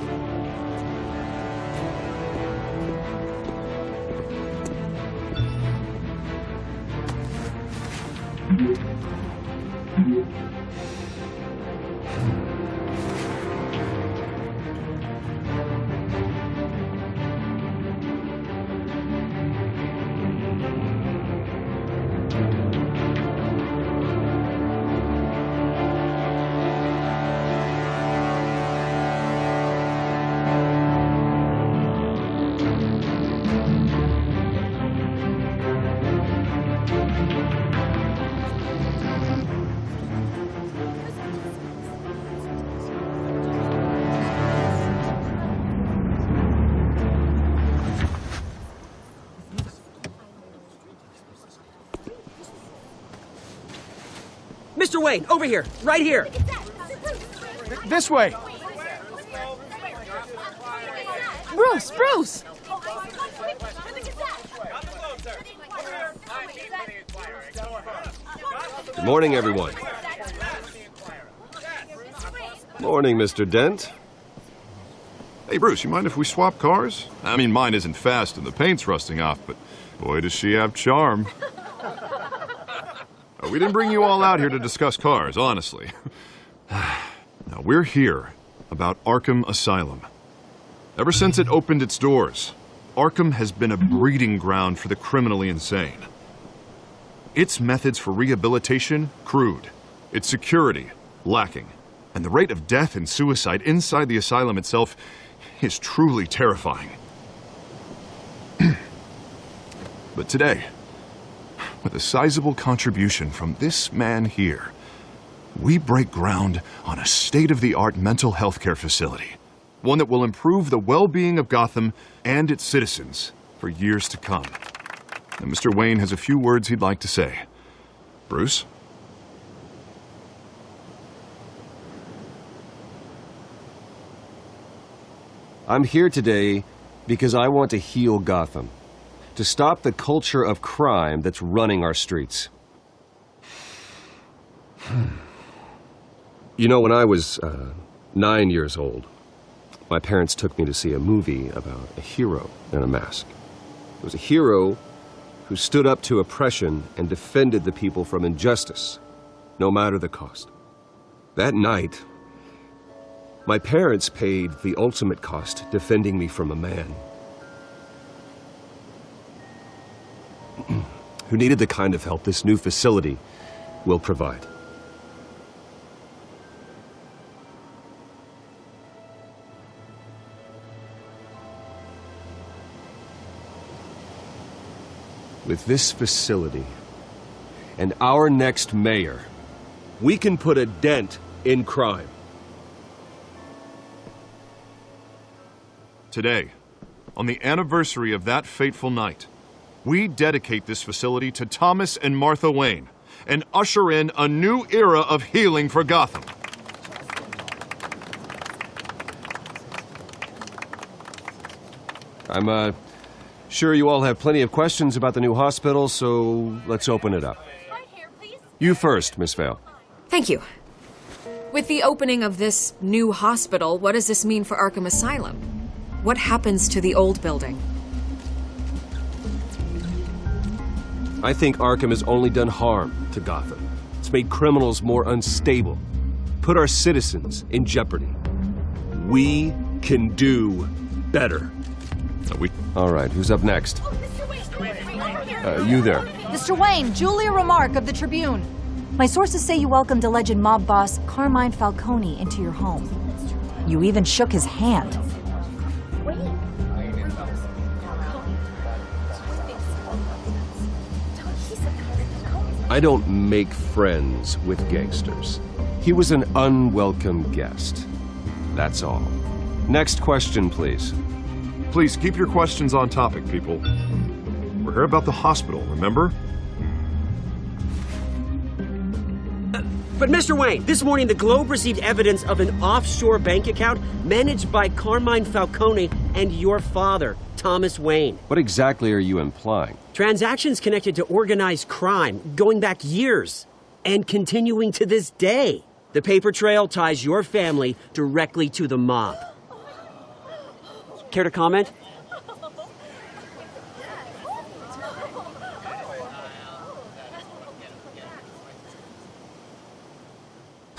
Speaker 17: Mr. Wayne, over here, right here.
Speaker 3: This way.
Speaker 1: Bruce!
Speaker 10: Good morning, everyone. Morning, Mr. Dent.
Speaker 8: Hey, Bruce, you mind if we swap cars? I mean, mine isn't fast and the paint's rusting off, but boy, does she have charm. We didn't bring you all out here to discuss cars, honestly. Now, we're here about Arkham Asylum. Ever since it opened its doors, Arkham has been a breeding ground for the criminally insane. Its methods for rehabilitation, crude. Its security, lacking. And the rate of death and suicide inside the asylum itself is truly terrifying. But today, with a sizable contribution from this man here, we break ground on a state-of-the-art mental health care facility. One that will improve the well-being of Gotham and its citizens for years to come. And Mr. Wayne has a few words he'd like to say. Bruce?
Speaker 10: I'm here today because I want to heal Gotham. To stop the culture of crime that's running our streets. You know, when I was 9 years old, my parents took me to see a movie about a hero in a mask. It was a hero who stood up to oppression and defended the people from injustice, no matter the cost. That night, my parents paid the ultimate cost defending me from a man who needed the kind of help this new facility will provide. With this facility and our next mayor, we can put a dent in crime.
Speaker 8: Today, on the anniversary of that fateful night, we dedicate this facility to Thomas and Martha Wayne and usher in a new era of healing for Gotham.
Speaker 10: I'm sure you all have plenty of questions about the new hospital, so let's open it up. You first, Miss Vale.
Speaker 12: Thank you. With the opening of this new hospital, what does this mean for Arkham Asylum? What happens to the old building?
Speaker 10: I think Arkham has only done harm to Gotham. It's made criminals more unstable, put our citizens in jeopardy. We can do better. All right, who's up next? You there.
Speaker 18: Mr. Wayne, Julia Remark of the Tribune. My sources say you welcomed alleged mob boss Carmine Falcone into your home. You even shook his hand.
Speaker 10: I don't make friends with gangsters. He was an unwelcome guest. That's all. Next question, please.
Speaker 8: Please keep your questions on topic, people. We're here about the hospital, remember?
Speaker 17: But Mr. Wayne, this morning the Globe received evidence of an offshore bank account managed by Carmine Falcone and your father, Thomas Wayne.
Speaker 10: What exactly are you implying?
Speaker 17: Transactions connected to organized crime going back years and continuing to this day. The paper trail ties your family directly to the mob. Care to comment?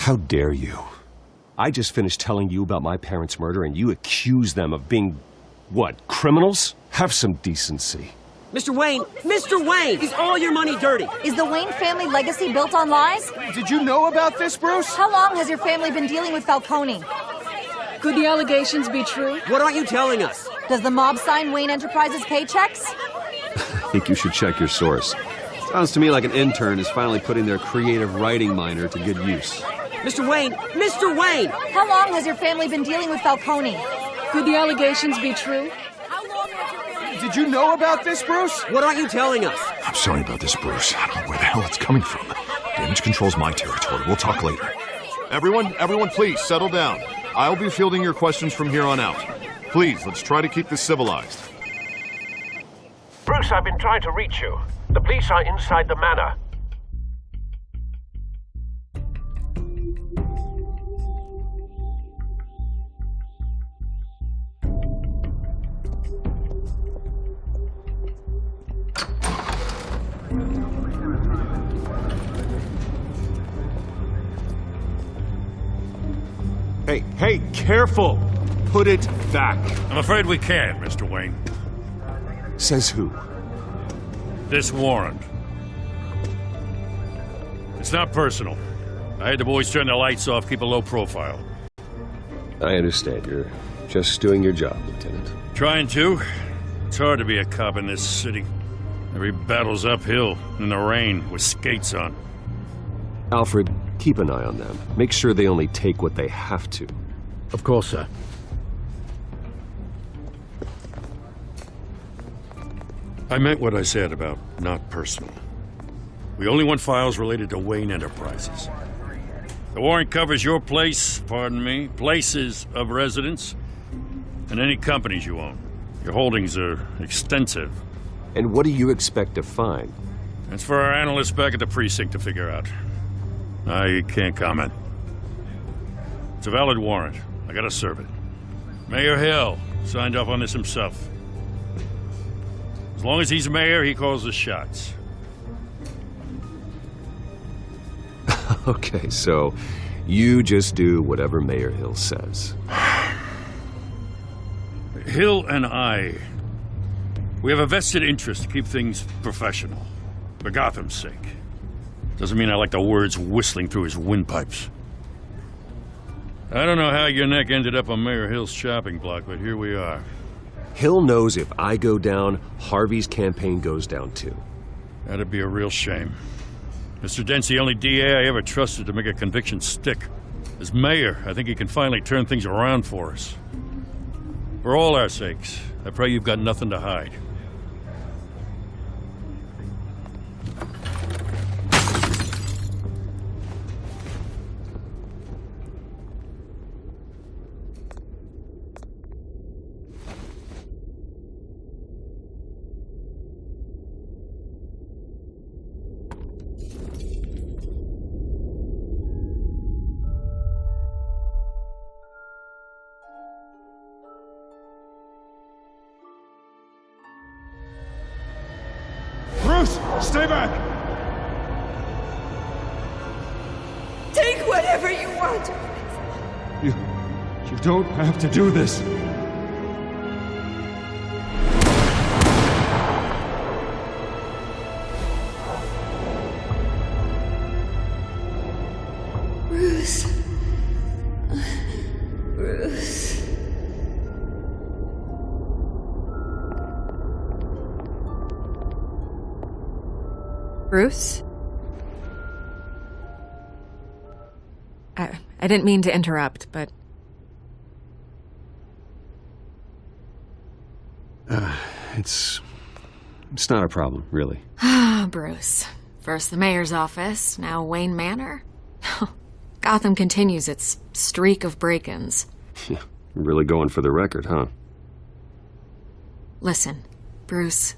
Speaker 10: How dare you? I just finished telling you about my parents' murder and you accuse them of being, what, criminals? Have some decency.
Speaker 17: Mr. Wayne! Mr. Wayne! Is all your money dirty?
Speaker 18: Is the Wayne family legacy built on lies?
Speaker 3: Did you know about this, Bruce?
Speaker 18: How long has your family been dealing with Falcone?
Speaker 19: Could the allegations be true?
Speaker 17: What aren't you telling us?
Speaker 18: Does the mob sign Wayne Enterprises paychecks?
Speaker 10: I think you should check your source. Sounds to me like an intern is finally putting their creative writing minor to good use.
Speaker 17: Mr. Wayne! Mr. Wayne!
Speaker 18: How long has your family been dealing with Falcone?
Speaker 19: Could the allegations be true?
Speaker 3: Did you know about this, Bruce?
Speaker 17: What aren't you telling us?
Speaker 20: I'm sorry about this, Bruce. I don't know where the hell it's coming from. Damage control's my territory. We'll talk later.
Speaker 8: Everyone, please, settle down. I'll be fielding your questions from here on out. Please, let's try to keep this civilized.
Speaker 6: Bruce, I've been trying to reach you. The police are inside the manor.
Speaker 8: Hey, careful! Put it back.
Speaker 4: I'm afraid we can't, Mr. Wayne.
Speaker 8: Says who?
Speaker 4: This warrant. It's not personal. I had the boys turn the lights off, keep a low profile.
Speaker 10: I understand. You're just doing your job, Lieutenant.
Speaker 4: Trying to. It's hard to be a cop in this city. Every battle's uphill, in the rain, with skates on.
Speaker 10: Alfred, keep an eye on them. Make sure they only take what they have to.
Speaker 6: Of course, sir.
Speaker 4: I meant what I said about not personal. We only want files related to Wayne Enterprises. The warrant covers your place, places of residence, and any companies you own. Your holdings are extensive.
Speaker 10: And what do you expect to find?
Speaker 4: That's for our analysts back at the precinct to figure out. I can't comment. It's a valid warrant. I gotta serve it. Mayor Hill signed off on this himself. As long as he's mayor, he calls the shots.
Speaker 10: Okay, so you just do whatever Mayor Hill says.
Speaker 4: Hill and I, we have a vested interest to keep things professional, for Gotham's sake. Doesn't mean I like the words whistling through his windpipes. I don't know how your neck ended up on Mayor Hill's chopping block, but here we are.
Speaker 10: Hill knows if I go down, Harvey's campaign goes down too.
Speaker 4: That'd be a real shame. Mr. Dent's the only DA I ever trusted to make a conviction stick. As mayor, I think he can finally turn things around for us. For all our sakes, I pray you've got nothing to hide.
Speaker 3: Bruce, stay back!
Speaker 11: Take whatever you want.
Speaker 3: You don't have to do this.
Speaker 11: Bruce. Bruce.
Speaker 12: Bruce? I didn't mean to interrupt, but...
Speaker 10: It's not a problem, really.
Speaker 12: Ah, Bruce. First the mayor's office, now Wayne Manor. Gotham continues its streak of break-ins.
Speaker 10: Really going for the record, huh?
Speaker 12: Listen, Bruce.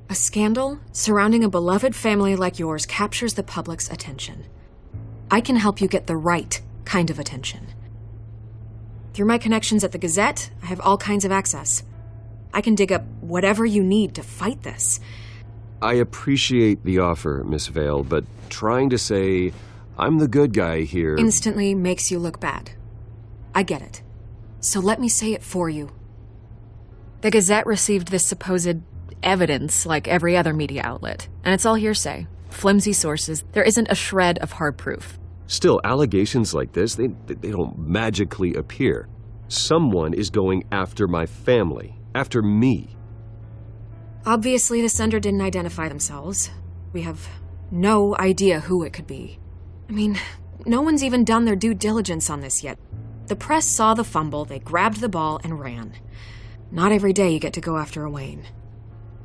Speaker 12: A scandal surrounding a beloved family like yours captures the public's attention. I can help you get the right kind of attention. Through my connections at the Gazette, I have all kinds of access. I can dig up whatever you need to fight this.
Speaker 10: I appreciate the offer, Miss Vale, but trying to say I'm the good guy here.
Speaker 12: Instantly makes you look bad. I get it. So let me say it for you. The Gazette received this supposed evidence like every other media outlet, and it's all hearsay. Flimsy sources. There isn't a shred of hard proof.
Speaker 10: Still, allegations like this, they don't magically appear. Someone is going after my family, after me.
Speaker 12: Obviously, the sender didn't identify themselves. We have no idea who it could be. I mean, no one's even done their due diligence on this yet. The press saw the fumble, they grabbed the ball and ran. Not every day you get to go after a Wayne.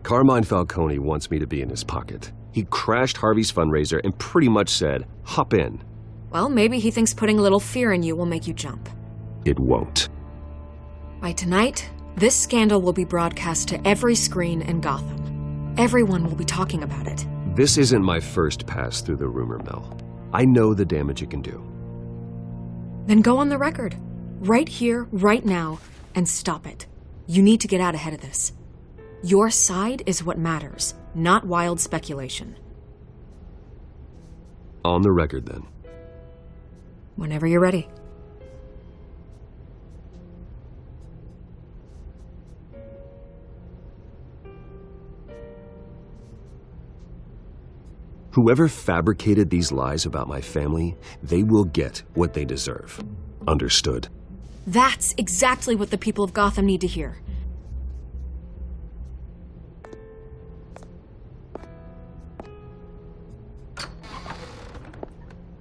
Speaker 10: Carmine Falcone wants me to be in his pocket. He crashed Harvey's fundraiser and pretty much said, hop in.
Speaker 12: Well, maybe he thinks putting a little fear in you will make you jump.
Speaker 10: It won't.
Speaker 12: By tonight, this scandal will be broadcast to every screen in Gotham. Everyone will be talking about it.
Speaker 10: This isn't my first pass through the rumor mill. I know the damage it can do.
Speaker 12: Then go on the record. Right here, right now, and stop it. You need to get out ahead of this. Your side is what matters, not wild speculation.
Speaker 10: On the record, then.
Speaker 12: Whenever you're ready.
Speaker 10: Whoever fabricated these lies about my family, they will get what they deserve. Understood?
Speaker 12: That's exactly what the people of Gotham need to hear.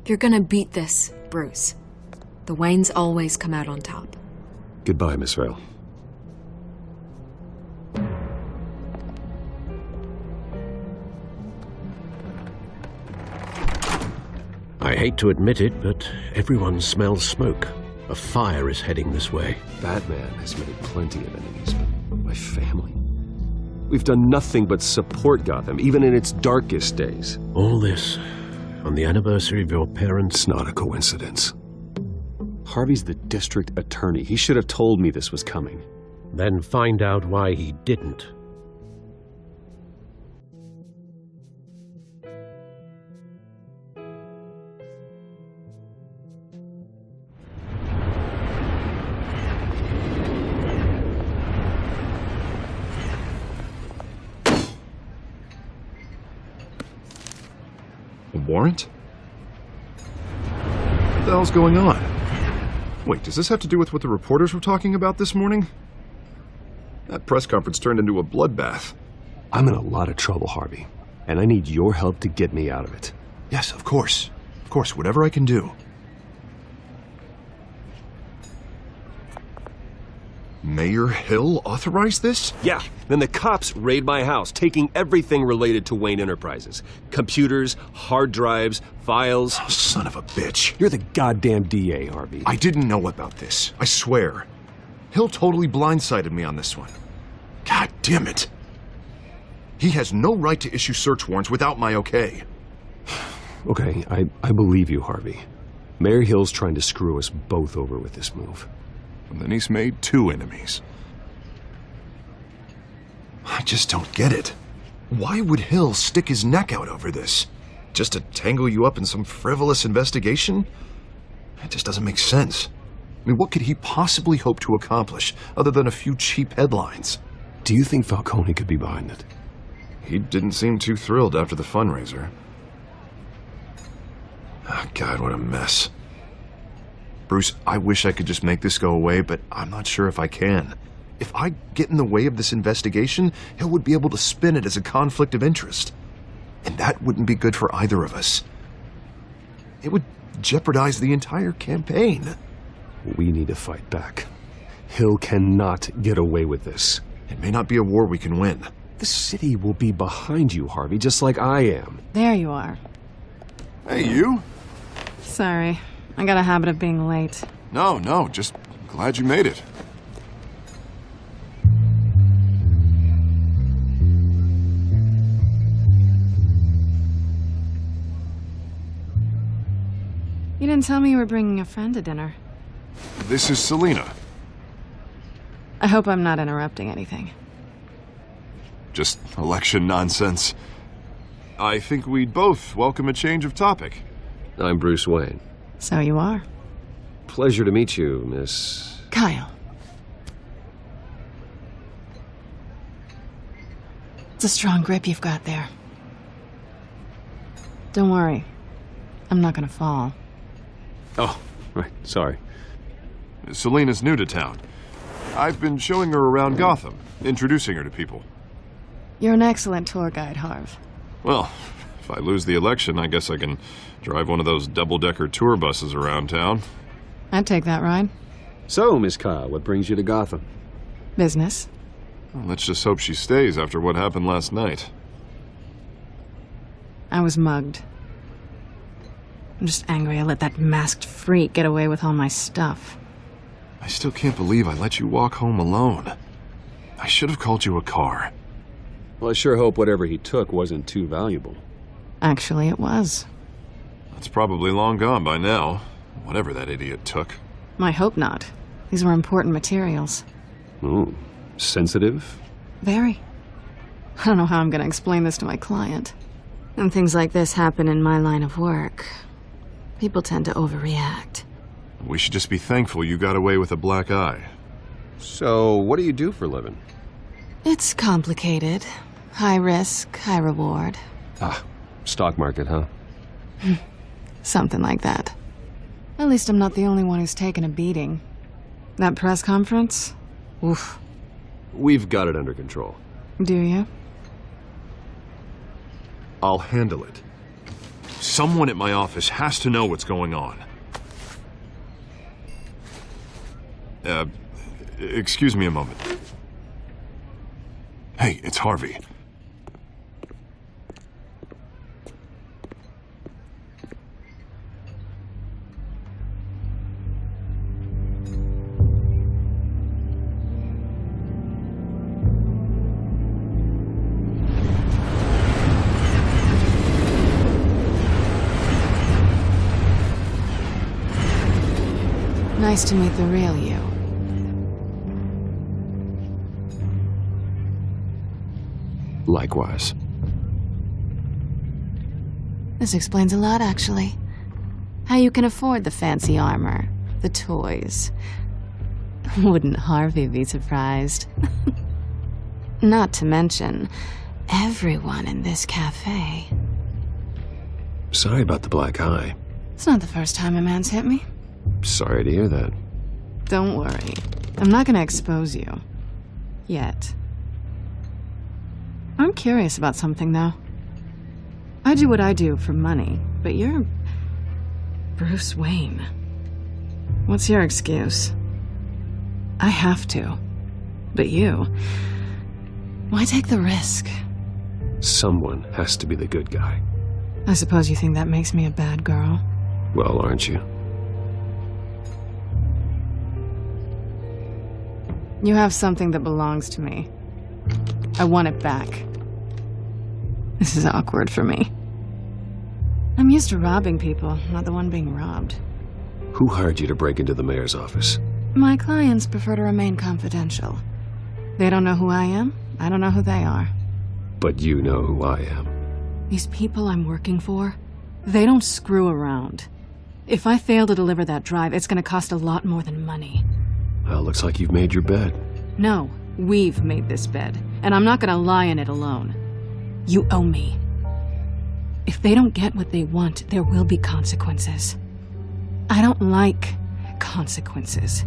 Speaker 12: You're gonna beat this, Bruce. The Waynes always come out on top.
Speaker 10: Goodbye, Miss Vale.
Speaker 6: I hate to admit it, but everyone smells smoke. A fire is heading this way.
Speaker 10: Batman has made plenty of enemies, but my family? We've done nothing but support Gotham, even in its darkest days.
Speaker 6: All this on the anniversary of your parents'...
Speaker 10: It's not a coincidence. Harvey's the district attorney. He should have told me this was coming.
Speaker 6: Then find out why he didn't.
Speaker 8: Warrant? What the hell's going on? Wait, does this have to do with what the reporters were talking about this morning? That press conference turned into a bloodbath.
Speaker 10: I'm in a lot of trouble, Harvey, and I need your help to get me out of it.
Speaker 8: Yes, of course. Of course, whatever I can do. Mayor Hill authorized this?
Speaker 10: Yeah, then the cops raid my house, taking everything related to Wayne Enterprises. Computers, hard drives, files.
Speaker 8: Oh, son of a bitch.
Speaker 10: You're the goddamn DA, Harvey.
Speaker 8: I didn't know about this. I swear. Hill totally blindsided me on this one. God damn it. He has no right to issue search warrants without my okay.
Speaker 10: Okay, I believe you, Harvey. Mayor Hill's trying to screw us both over with this move.
Speaker 20: And then he's made 2 enemies.
Speaker 8: I just don't get it. Why would Hill stick his neck out over this? Just to tangle you up in some frivolous investigation? It just doesn't make sense. I mean, what could he possibly hope to accomplish other than a few cheap headlines?
Speaker 10: Do you think Falcone could be behind it?
Speaker 8: He didn't seem too thrilled after the fundraiser. Oh, God, what a mess. Bruce, I wish I could just make this go away, but I'm not sure if I can. If I get in the way of this investigation, Hill would be able to spin it as a conflict of interest. And that wouldn't be good for either of us. It would jeopardize the entire campaign.
Speaker 10: We need to fight back. Hill cannot get away with this.
Speaker 8: It may not be a war we can win.
Speaker 10: The city will be behind you, Harvey, just like I am.
Speaker 1: There you are.
Speaker 8: Hey, you.
Speaker 1: Sorry. I got a habit of being late.
Speaker 8: No, just glad you made it.
Speaker 1: You didn't tell me you were bringing a friend to dinner.
Speaker 8: This is Selena.
Speaker 1: I hope I'm not interrupting anything.
Speaker 8: Just election nonsense. I think we'd both welcome a change of topic.
Speaker 10: I'm Bruce Wayne.
Speaker 1: So you are.
Speaker 10: Pleasure to meet you, Miss...
Speaker 1: Kyle. It's a strong grip you've got there. Don't worry. I'm not gonna fall.
Speaker 10: Oh, right. Sorry.
Speaker 8: Selena's new to town. I've been showing her around Gotham, introducing her to people.
Speaker 1: You're an excellent tour guide, Harv.
Speaker 8: Well, if I lose the election, I guess I can drive one of those double-decker tour buses around town.
Speaker 1: I'd take that ride.
Speaker 10: So, Miss Kyle, what brings you to Gotham?
Speaker 1: Business.
Speaker 8: Well, let's just hope she stays after what happened last night.
Speaker 1: I was mugged. I'm just angry I let that masked freak get away with all my stuff.
Speaker 8: I still can't believe I let you walk home alone. I should have called you a car.
Speaker 10: Well, I sure hope whatever he took wasn't too valuable.
Speaker 1: Actually, it was.
Speaker 8: It's probably long gone by now, whatever that idiot took.
Speaker 1: I hope not. These were important materials.
Speaker 10: Ooh, sensitive?
Speaker 1: Very. I don't know how I'm going to explain this to my client. When things like this happen in my line of work, people tend to overreact.
Speaker 8: We should just be thankful you got away with a black eye.
Speaker 10: So, what do you do for a living?
Speaker 1: It's complicated. High risk, high reward.
Speaker 10: Ah, stock market, huh?
Speaker 1: Something like that. At least I'm not the only one who's taken a beating. That press conference? Oof.
Speaker 10: We've got it under control.
Speaker 1: Do you?
Speaker 8: I'll handle it. Someone at my office has to know what's going on. Excuse me a moment. Hey, it's Harvey.
Speaker 1: Nice to meet the real you.
Speaker 10: Likewise.
Speaker 1: This explains a lot, actually. How you can afford the fancy armor, the toys. Wouldn't Harvey be surprised? Not to mention, everyone in this cafe.
Speaker 6: Sorry about the black eye.
Speaker 1: It's not the first time a man's hit me.
Speaker 10: Sorry to hear that.
Speaker 1: Don't worry. I'm not gonna expose you. Yet. I'm curious about something, though. I do what I do for money, but you're... Bruce Wayne. What's your excuse? I have to. But you... Why take the risk?
Speaker 6: Someone has to be the good guy.
Speaker 1: I suppose you think that makes me a bad girl.
Speaker 6: Well, aren't you?
Speaker 1: You have something that belongs to me. I want it back. This is awkward for me. I'm used to robbing people, not the one being robbed.
Speaker 6: Who hired you to break into the mayor's office?
Speaker 1: My clients prefer to remain confidential. They don't know who I am. I don't know who they are.
Speaker 6: But you know who I am.
Speaker 1: These people I'm working for, they don't screw around. If I fail to deliver that drive, it's going to cost a lot more than money.
Speaker 6: Well, looks like you've made your bed.
Speaker 1: No, we've made this bed, and I'm not going to lie in it alone. You owe me. If they don't get what they want, there will be consequences. I don't like consequences.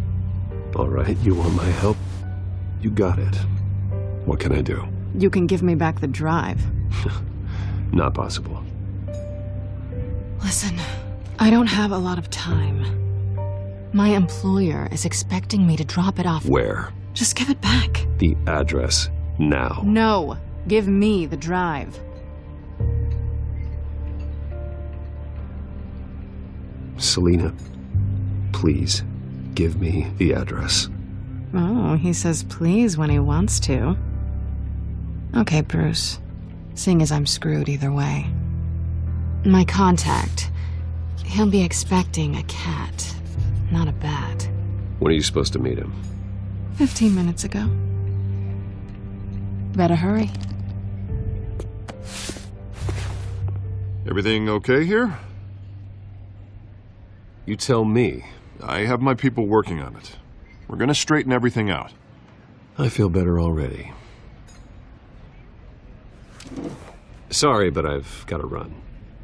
Speaker 6: All right, you want my help? You got it. What can I do?
Speaker 1: You can give me back the drive.
Speaker 6: Not possible.
Speaker 1: Listen, I don't have a lot of time. My employer is expecting me to drop it off.
Speaker 6: Where?
Speaker 1: Just give it back.
Speaker 6: The address, now.
Speaker 1: No, give me the drive.
Speaker 6: Selena, please, give me the address.
Speaker 1: Oh, he says please when he wants to. Okay, Bruce. Seeing as I'm screwed either way. My contact, he'll be expecting a cat, not a bat.
Speaker 10: When are you supposed to meet him?
Speaker 1: 15 minutes ago. Better hurry.
Speaker 8: Everything okay here?
Speaker 10: You tell me.
Speaker 8: I have my people working on it. We're gonna straighten everything out.
Speaker 10: I feel better already. Sorry, but I've got to run.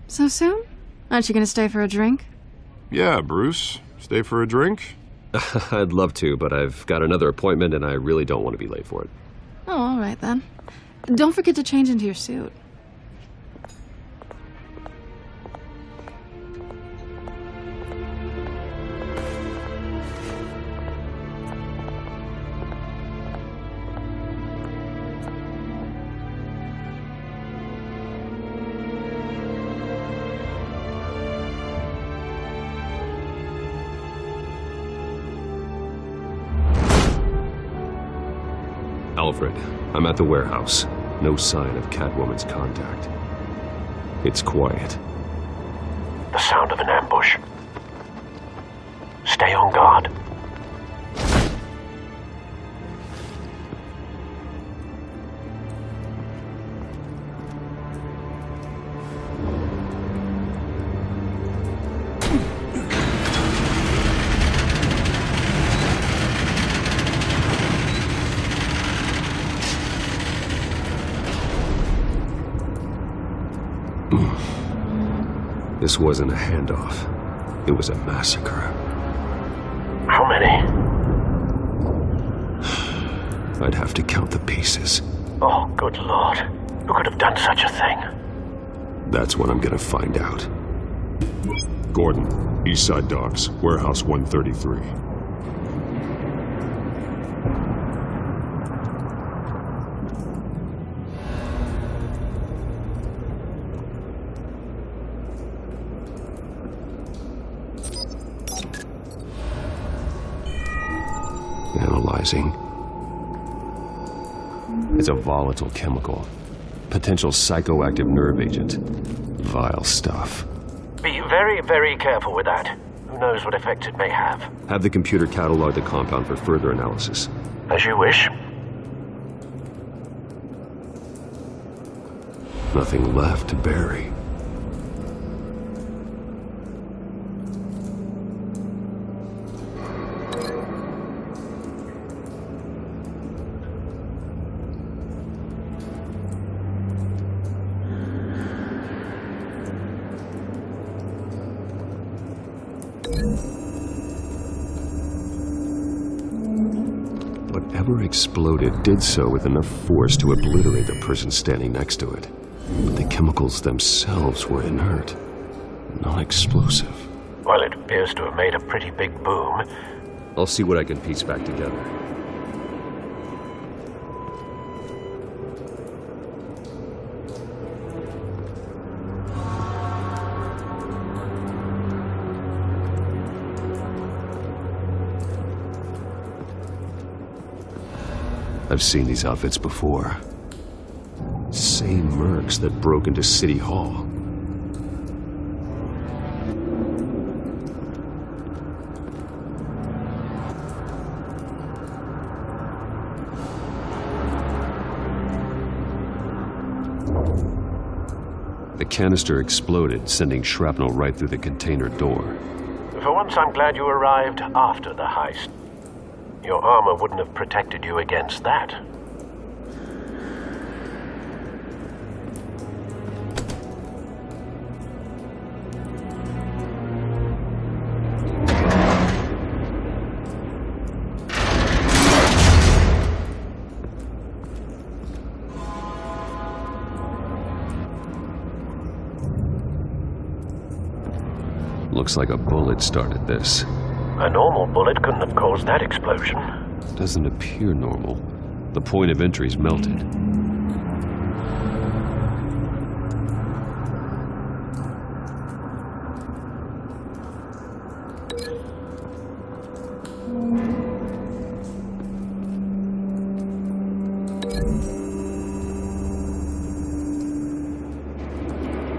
Speaker 1: So soon? Aren't you gonna stay for a drink?
Speaker 8: Yeah, Bruce. Stay for a drink?
Speaker 10: I'd love to, but I've got another appointment and I really don't want to be late for it.
Speaker 1: Oh, all right then. Don't forget to change into your suit.
Speaker 10: Alfred, I'm at the warehouse. No sign of Catwoman's contact. It's quiet.
Speaker 6: The sound of an ambush. Stay on guard.
Speaker 10: This wasn't a handoff. It was a massacre.
Speaker 6: How many?
Speaker 10: I'd have to count the pieces.
Speaker 6: Oh, good Lord. Who could have done such a thing?
Speaker 10: That's what I'm gonna find out.
Speaker 7: Gordon, Eastside Docks, Warehouse 133.
Speaker 10: Analyzing. It's a volatile chemical. Potential psychoactive nerve agent. Vile stuff.
Speaker 6: Be very, very careful with that. Who knows what effects it may have.
Speaker 10: Have the computer catalog the compound for further analysis.
Speaker 6: As you wish.
Speaker 10: Nothing left to bury. Whatever exploded did so with enough force to obliterate the person standing next to it. But the chemicals themselves were inert, not explosive.
Speaker 6: Well, it appears to have made a pretty big boom.
Speaker 10: I'll see what I can piece back together. I've seen these outfits before. Same mercs that broke into City Hall. The canister exploded, sending shrapnel right through the container door.
Speaker 6: For once, I'm glad you arrived after the heist. Your armor wouldn't have protected you against that.
Speaker 10: Looks like a bullet started this.
Speaker 6: A normal bullet couldn't have caused that explosion.
Speaker 10: Doesn't appear normal. The point of entry's melted.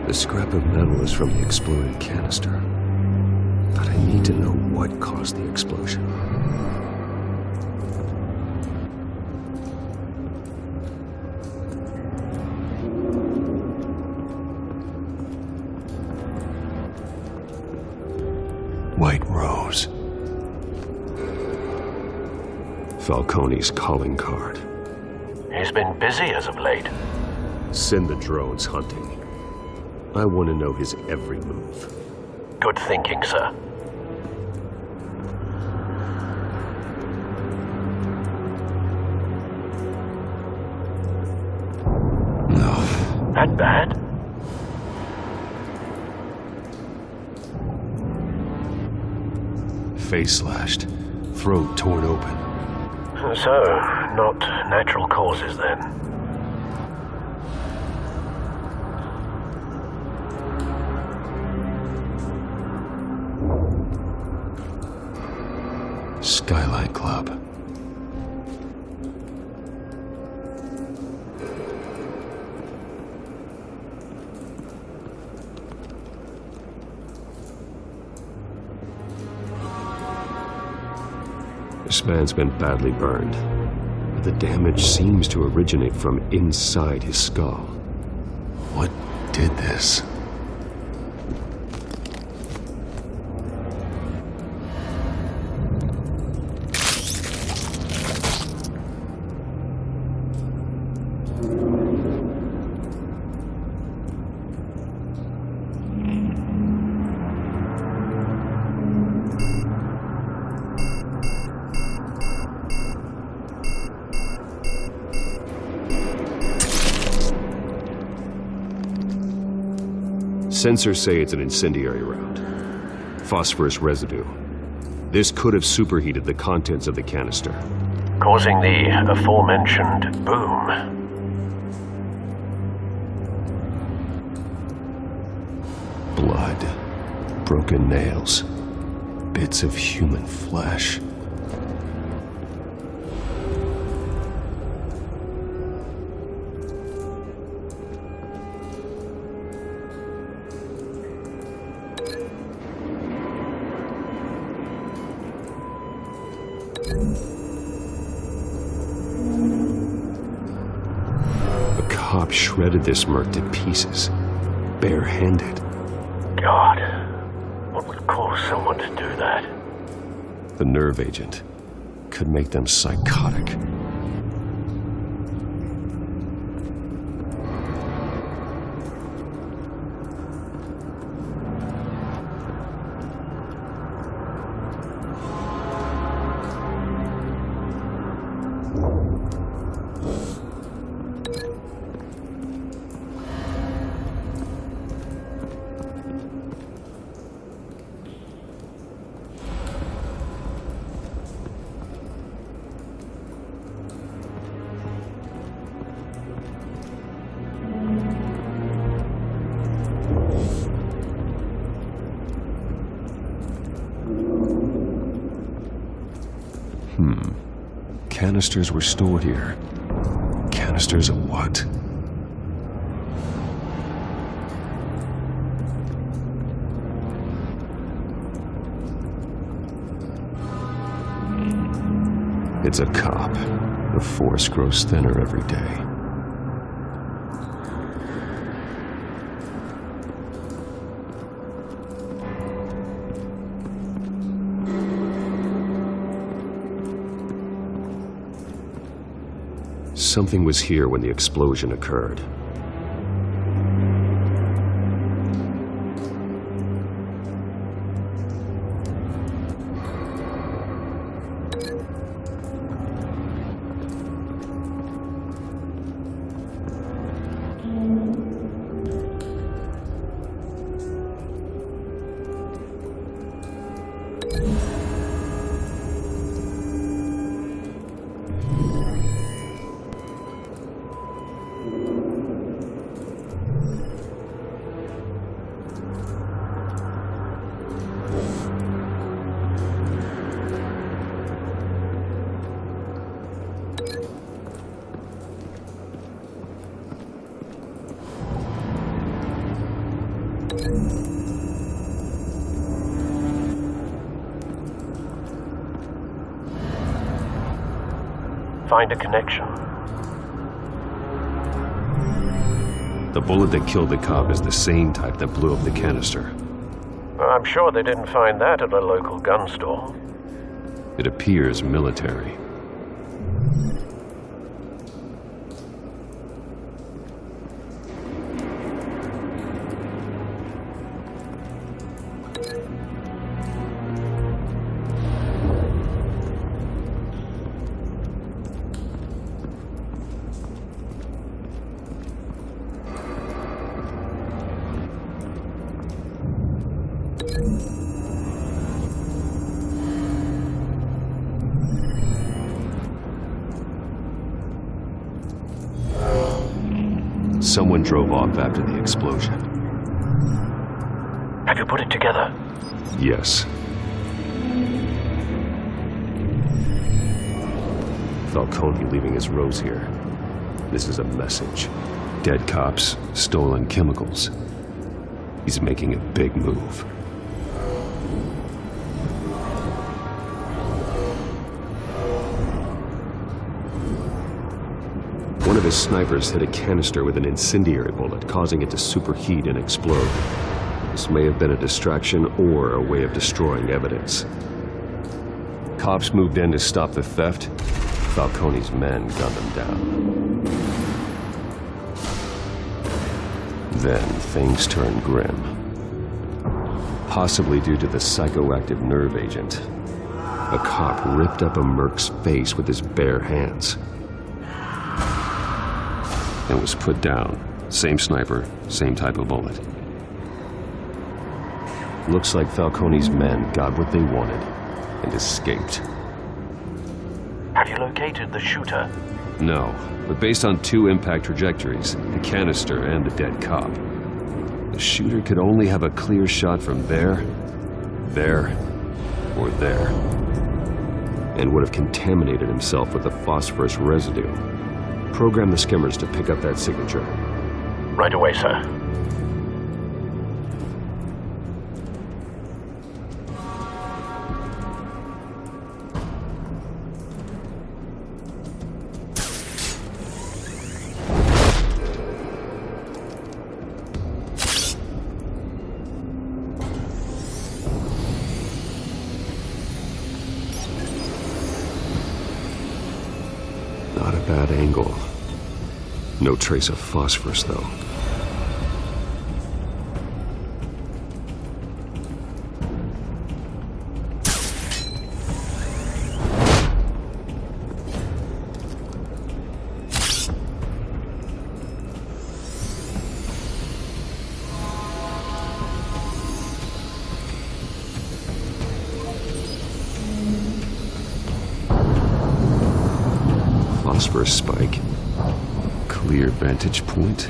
Speaker 10: The scrap of metal is from the exploded canister. But I need to know what caused the explosion.
Speaker 7: White Rose.
Speaker 6: Falcone's calling card.
Speaker 21: He's been busy as of late.
Speaker 6: Send the drones hunting. I want to know his every move.
Speaker 21: Good thinking, sir.
Speaker 7: No.
Speaker 21: That bad?
Speaker 6: Face slashed. Throat torn open.
Speaker 21: So, not natural causes then.
Speaker 6: Skyline Club. This man's been badly burned. The damage seems to originate from inside his skull.
Speaker 7: What did this?
Speaker 6: Sensors say it's an incendiary round. Phosphorus residue. This could have superheated the contents of the canister,
Speaker 21: causing the aforementioned boom.
Speaker 6: Blood. Broken nails. Bits of human flesh. Cop shredded this merc to pieces, barehanded.
Speaker 21: God, what would cause someone to do that?
Speaker 6: The nerve agent could make them psychotic. Canisters were stored here. Canisters of what? It's a cop. The force grows thinner every day. Something was here when the explosion occurred.
Speaker 21: Find a connection.
Speaker 6: The bullet that killed the cop is the same type that blew up the canister. I'm sure they didn't find that at a local gun store.
Speaker 10: It appears military. Someone drove off after the explosion.
Speaker 21: Have you put it together?
Speaker 10: Yes. Falcone leaving his rose here. This is a message. Dead cops, stolen chemicals. He's making a big move. One of his snipers hit a canister with an incendiary bullet, causing it to superheat and explode. This may have been a distraction or a way of destroying evidence. Cops moved in to stop the theft. Falcone's men gunned them down. Then things turned grim. Possibly due to the psychoactive nerve agent. A cop ripped up a merc's face with his bare hands. And was put down. Same sniper, same type of bullet. Looks like Falcone's men got what they wanted and escaped.
Speaker 21: Have you located the shooter?
Speaker 10: No, but based on two impact trajectories, the canister and the dead cop, the shooter could only have a clear shot from there, or there, and would have contaminated himself with the phosphorus residue. Program the skimmers to pick up that signature.
Speaker 21: Right away, sir.
Speaker 10: Not a bad angle. No trace of phosphorus, though. Phosphorus spike. Clear vantage point.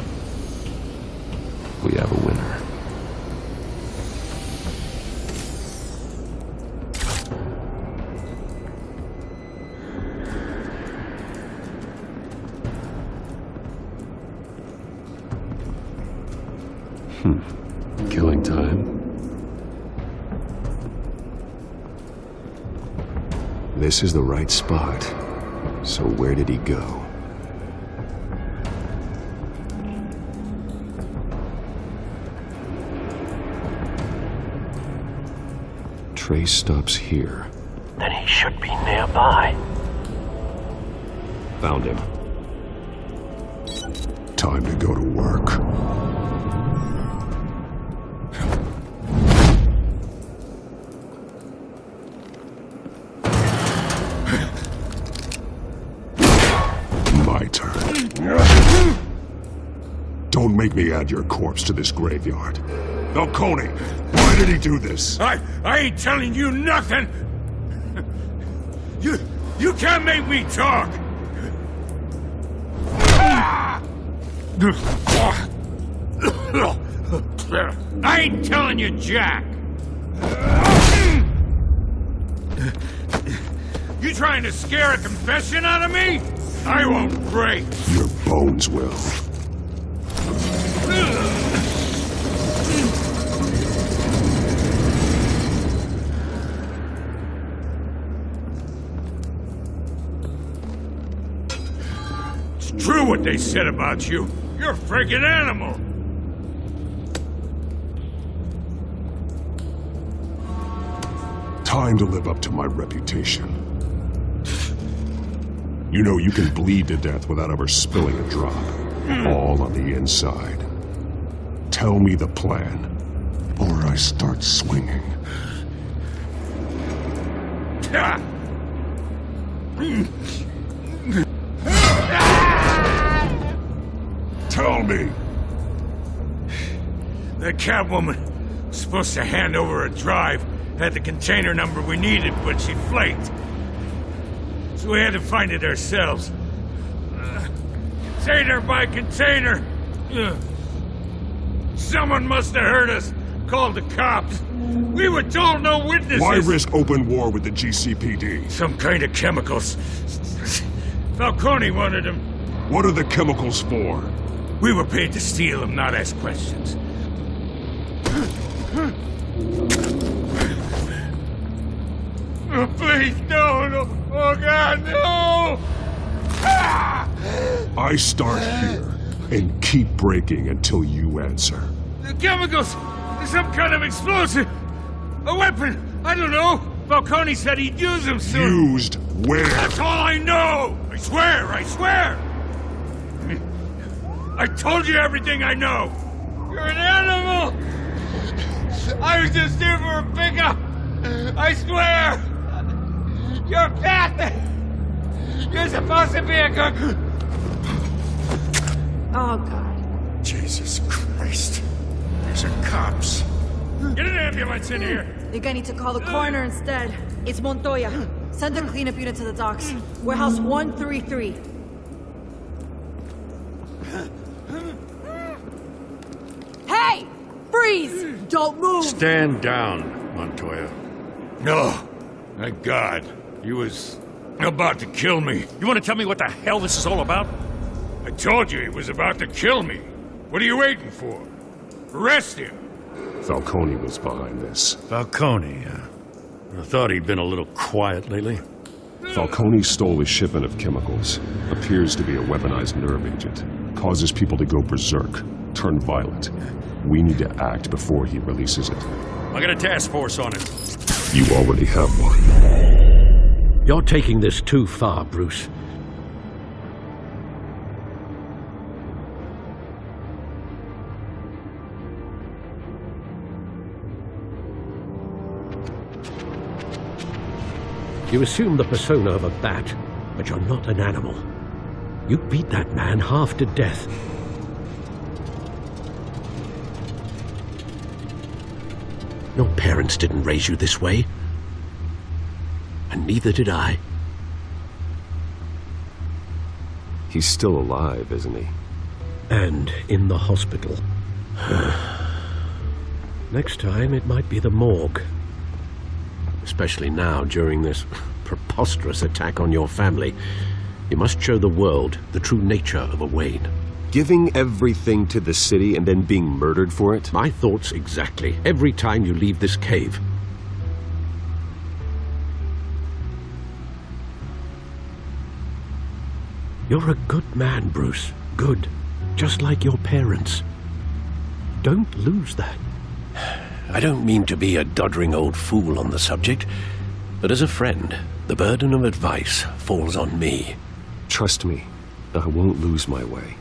Speaker 10: We have a winner. Killing time. This is the right spot. So where did he go? Trace stops here.
Speaker 21: Then he should be nearby.
Speaker 10: Found him.
Speaker 7: Time to go to work. My turn. Don't make me add your corpse to this graveyard. Falcone, why did he do this?
Speaker 4: I ain't telling you nothing! You can't make me talk! I ain't telling you jack! You trying to scare a confession out of me? I won't break!
Speaker 7: Your bones will.
Speaker 4: It's true what they said about you. You're a freaking animal.
Speaker 7: time to live up to my reputation. You know you can bleed to death without ever spilling a drop. All on the inside. Tell me the plan, or I start swinging. Tell me.
Speaker 4: The Catwoman was supposed to hand over a drive, had the container number we needed, but she flaked. So we had to find it ourselves. Container by container. Someone must have heard us, called the cops. We were told no witnesses.
Speaker 7: Why risk open war with the GCPD?
Speaker 4: Some kind of chemicals. Falcone wanted them.
Speaker 7: What are the chemicals for?
Speaker 4: We were paid to steal them, not ask questions. Oh, please, no. Oh, God, no!
Speaker 7: I start here and keep breaking until you answer.
Speaker 4: The chemicals! Some kind of explosive! A weapon! I don't know! Falcone said he'd use them soon!
Speaker 7: Used where?
Speaker 4: That's all I know! I swear! I told you everything I know! You're an animal! I was just here for a pickup! I swear! You're Pat! You're supposed to be a good...
Speaker 18: Oh, God.
Speaker 4: Jesus Christ. These are cops. Get an ambulance in here!
Speaker 18: You're gonna need to call the coroner instead. It's Montoya. Send a cleanup unit to the docks. Warehouse 133. Hey! Freeze! Don't move!
Speaker 4: Stand down, Montoya. No. Thank God. He was about to kill me.
Speaker 20: You want to tell me what the hell this is all about?
Speaker 4: I told you he was about to kill me. What are you waiting for? Arrest him.
Speaker 7: Falcone was behind this.
Speaker 20: Falcone, I thought he'd been a little quiet lately.
Speaker 7: Falcone stole a shipment of chemicals. Appears to be a weaponized nerve agent. Causes people to go berserk, turn violent. We need to act before he releases it.
Speaker 20: I got a task force on it.
Speaker 7: You already have one.
Speaker 6: You're taking this too far, Bruce. You assume the persona of a bat, but you're not an animal. You beat that man half to death. Your parents didn't raise you this way. And neither did I.
Speaker 10: He's still alive, isn't he?
Speaker 6: And in the hospital. Next time, it might be the morgue. Especially now, during this preposterous attack on your family. You must show the world the true nature of a Wayne.
Speaker 10: Giving everything to the city and then being murdered for it?
Speaker 6: My thoughts exactly. Every time you leave this cave. You're a good man, Bruce. Good. Just like your parents. Don't lose that. I don't mean to be a doddering old fool on the subject, but as a friend, the burden of advice falls on me.
Speaker 10: Trust me, I won't lose my way.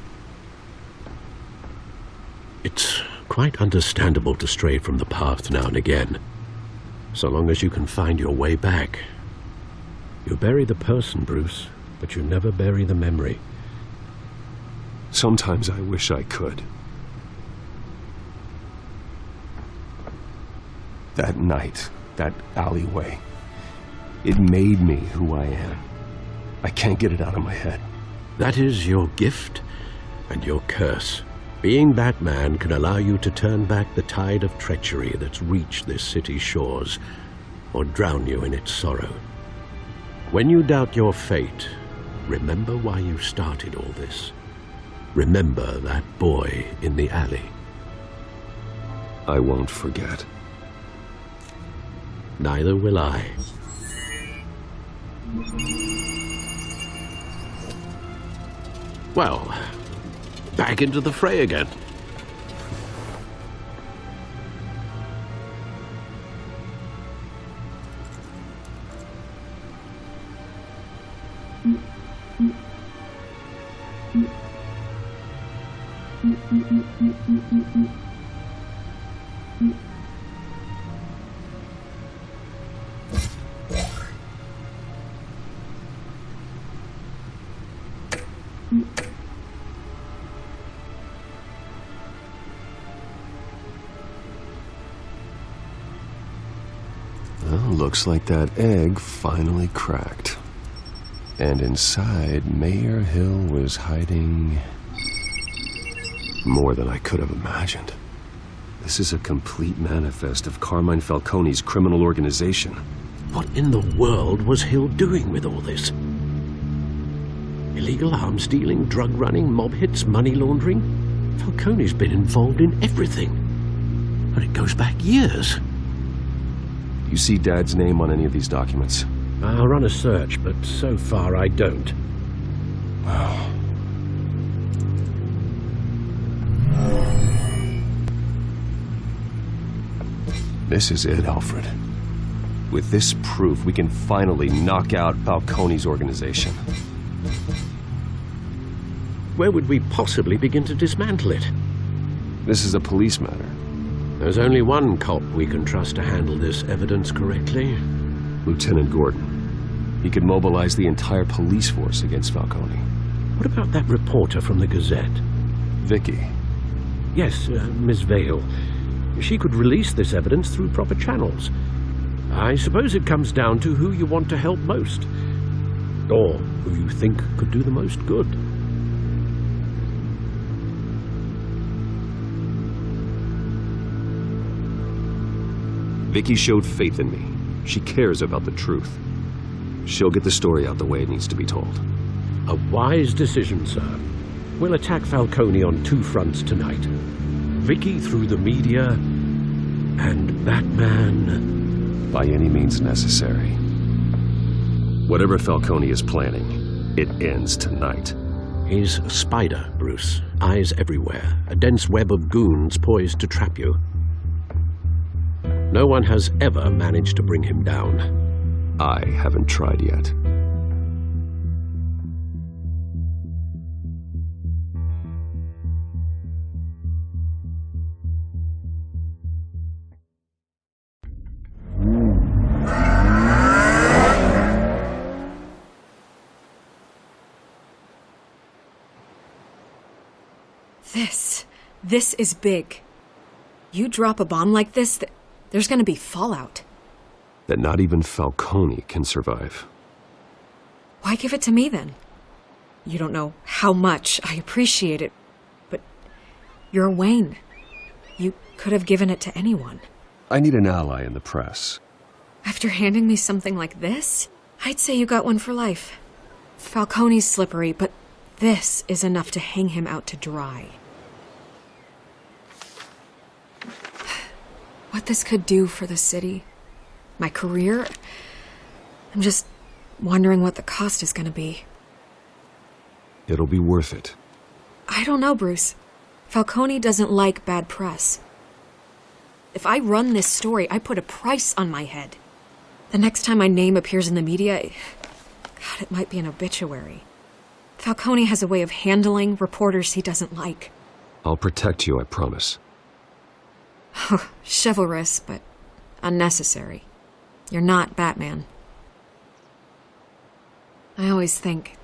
Speaker 6: It's quite understandable to stray from the path now and again, so long as you can find your way back. You bury the person, Bruce, but you never bury the memory.
Speaker 10: Sometimes I wish I could. That night, that alleyway, it made me who I am. I can't get it out of my head.
Speaker 6: That is your gift and your curse. Being Batman can allow you to turn back the tide of treachery that's reached this city's shores, or drown you in its sorrow. When you doubt your fate, remember why you started all this. Remember that boy in the alley.
Speaker 10: I won't forget.
Speaker 6: Neither will I. Well, back into the fray again.
Speaker 10: Well, looks like that egg finally cracked. And inside, Mayor Hill was hiding more than I could have imagined. This is a complete manifest of Carmine Falcone's criminal organization.
Speaker 6: What in the world was Hill doing with all this? Illegal arms dealing, drug running, mob hits, money laundering? Falcone's been involved in everything. And it goes back years.
Speaker 10: You see Dad's name on any of these documents?
Speaker 6: I'll run a search, but so far I don't.
Speaker 10: This is it, Alfred. With this proof, we can finally knock out Falcone's organization.
Speaker 6: Where would we possibly begin to dismantle it?
Speaker 10: This is a police matter.
Speaker 6: There's only one cop we can trust to handle this evidence correctly.
Speaker 10: Lieutenant Gordon. He could mobilize the entire police force against Falcone.
Speaker 6: What about that reporter from the Gazette?
Speaker 10: Vicky.
Speaker 6: Yes, Miss Vale. She could release this evidence through proper channels. I suppose it comes down to who you want to help most. Or who you think could do the most good.
Speaker 10: Vicky showed faith in me. She cares about the truth. She'll get the story out the way it needs to be told.
Speaker 6: A wise decision, sir. We'll attack Falcone on two fronts tonight. Vicky through the media, and Batman...
Speaker 10: by any means necessary. Whatever Falcone is planning, it ends tonight.
Speaker 6: He's a spider, Bruce. Eyes everywhere. A dense web of goons poised to trap you. No one has ever managed to bring him down.
Speaker 10: I haven't tried yet.
Speaker 12: This is big. You drop a bomb like this, there's gonna be fallout.
Speaker 10: That not even Falcone can survive.
Speaker 12: Why give it to me, then? You don't know how much I appreciate it, but you're Wayne. You could have given it to anyone.
Speaker 10: I need an ally in the press.
Speaker 12: After handing me something like this, I'd say you got one for life. Falcone's slippery, but this is enough to hang him out to dry. What this could do for the city, my career, I'm just wondering what the cost is going to be.
Speaker 10: It'll be worth it.
Speaker 12: I don't know, Bruce. Falcone doesn't like bad press. If I run this story, I put a price on my head. The next time my name appears in the media, God, it might be an obituary. Falcone has a way of handling reporters he doesn't like.
Speaker 10: I'll protect you, I promise.
Speaker 12: Chivalrous, but unnecessary. You're not Batman. I always think,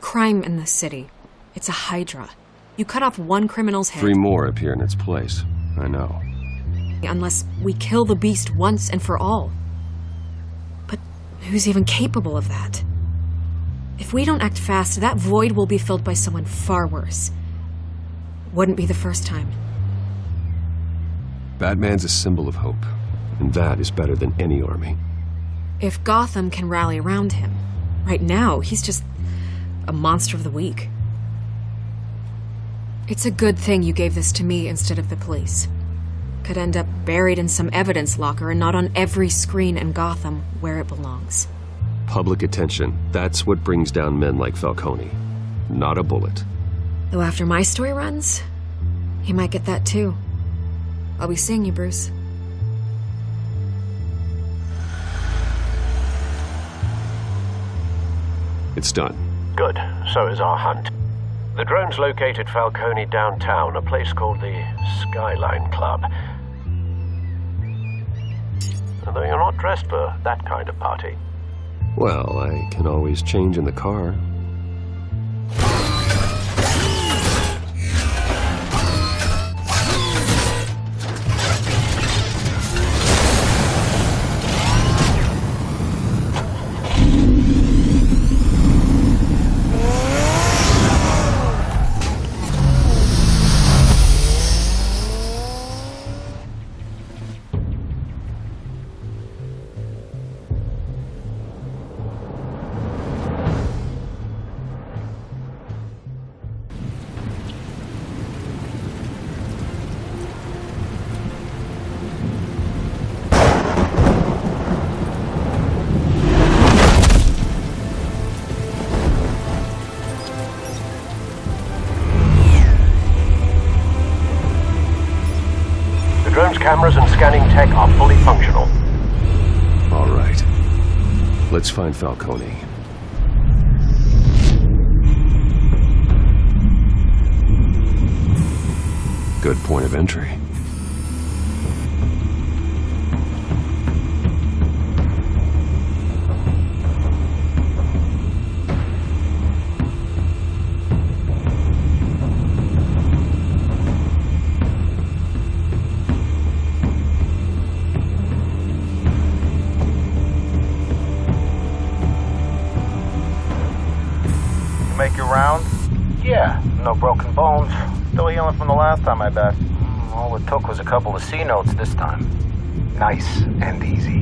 Speaker 12: crime in the city, it's a hydra. You cut off one criminal's head...
Speaker 10: 3 more appear in its place. I know.
Speaker 12: Unless we kill the beast once and for all. But who's even capable of that? If we don't act fast, that void will be filled by someone far worse. Wouldn't be the first time.
Speaker 10: Batman's a symbol of hope, and that is better than any army.
Speaker 12: If Gotham can rally around him, right now he's just a monster of the week. It's a good thing you gave this to me instead of the police. Could end up buried in some evidence locker and not on every screen in Gotham where it belongs.
Speaker 10: Public attention, that's what brings down men like Falcone. Not a bullet.
Speaker 12: Though after my story runs, he might get that too. I'll be seeing you, Bruce.
Speaker 10: It's done.
Speaker 21: Good. So is our hunt.
Speaker 6: The drone's located Falcone downtown, a place called the Skyline Club. Although you're not dressed for that kind of party.
Speaker 10: Well, I can always change in the car.
Speaker 6: Cameras and scanning tech are fully functional.
Speaker 10: All right. Let's find Falcone. Good point of entry.
Speaker 5: Make your round? Yeah, no broken bones. Still healing from the last time, I bet. All it took was a couple of C notes this time. Nice and easy.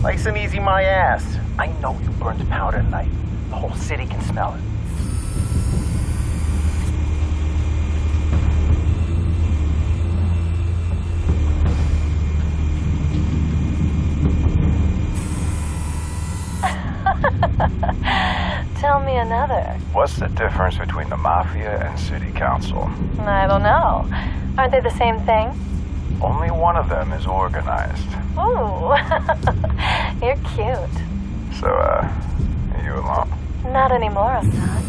Speaker 5: Nice and easy my ass. I know you burned powder at night. The whole city can smell it.
Speaker 22: Tell me another.
Speaker 5: What's the difference between the Mafia and City Council?
Speaker 22: I don't know. Aren't they the same thing?
Speaker 5: Only one of them is organized.
Speaker 22: Ooh, you're cute.
Speaker 5: So, are you alone?
Speaker 22: Not anymore, Assad.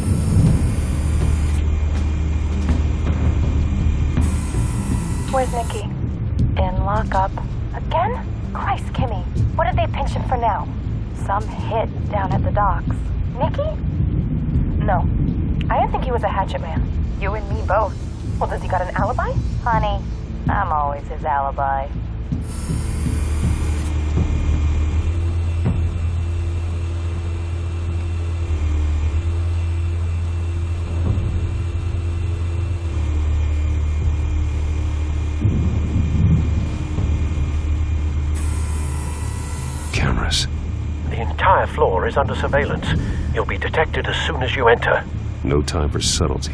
Speaker 22: Where's Nikki? In lockup. Again? Christ, Kimmy. What did they pinch him for now? Some hit down at the docks. Nikki? No. I didn't think he was a hatchet man. You and me both. Well, does he got an alibi? Honey, I'm always his alibi.
Speaker 10: Cameras.
Speaker 6: The entire floor is under surveillance. You'll be detected as soon as you enter.
Speaker 10: No time for subtlety.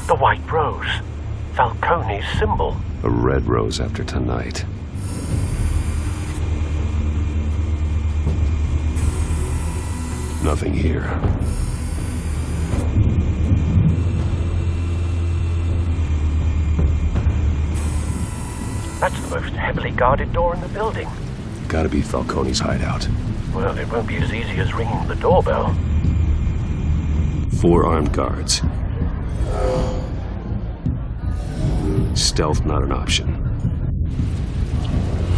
Speaker 6: The white rose. Falcone's symbol.
Speaker 10: A red rose after tonight. Nothing here.
Speaker 6: That's the most heavily guarded door in the building.
Speaker 10: Gotta be Falcone's hideout.
Speaker 6: Well, it won't be as easy as ringing the doorbell.
Speaker 10: 4 armed guards. Stealth not an option.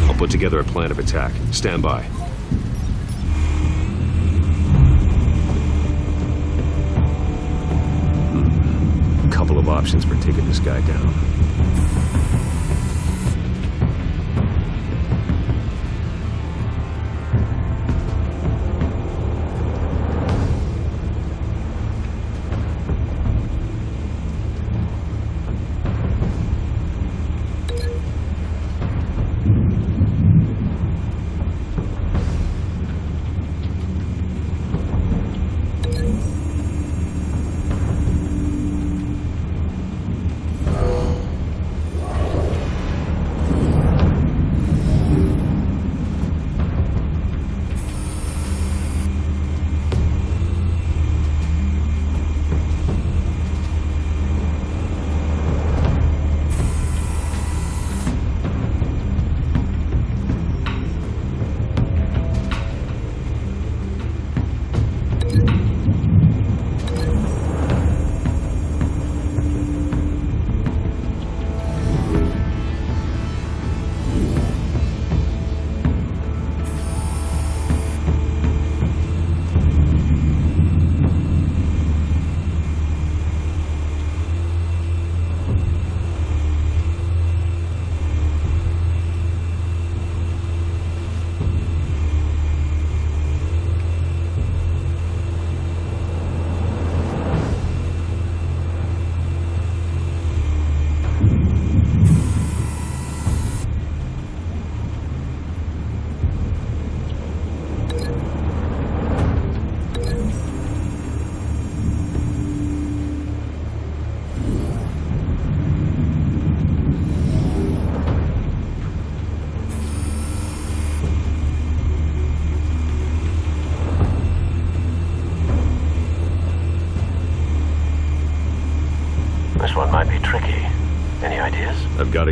Speaker 10: I'll put together a plan of attack. Stand by. Couple of options for taking this guy down.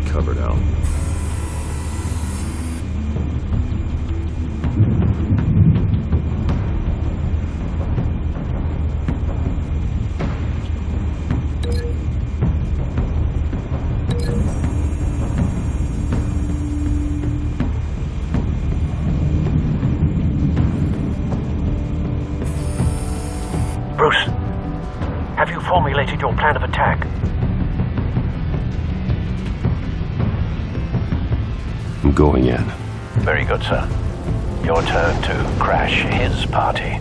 Speaker 10: it covered, Al.
Speaker 21: Bruce, have you formulated your plan of attack?
Speaker 10: I'm going in.
Speaker 21: Very good, sir. Your turn to crash his party.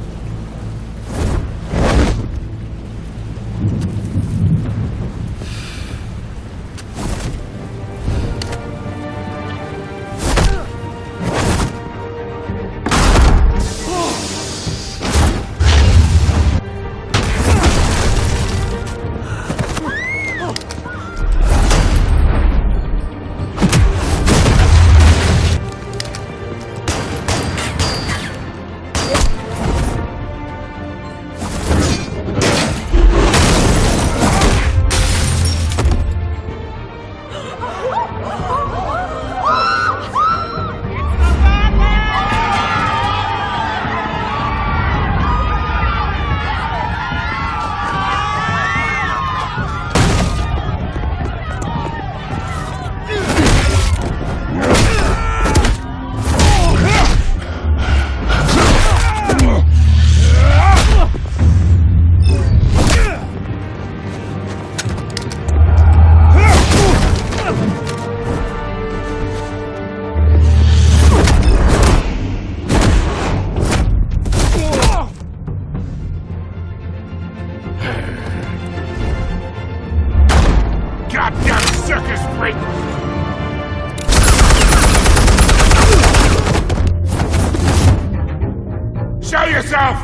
Speaker 3: Show yourself!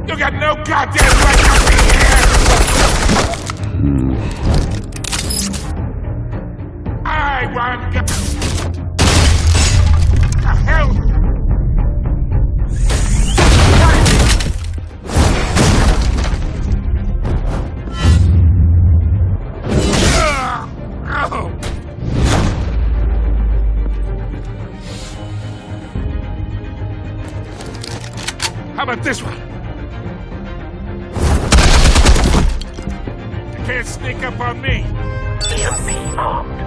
Speaker 3: You got no goddamn right to be here! I want to get... The hell? How about this one? You can't sneak up on me.
Speaker 21: EMP armed.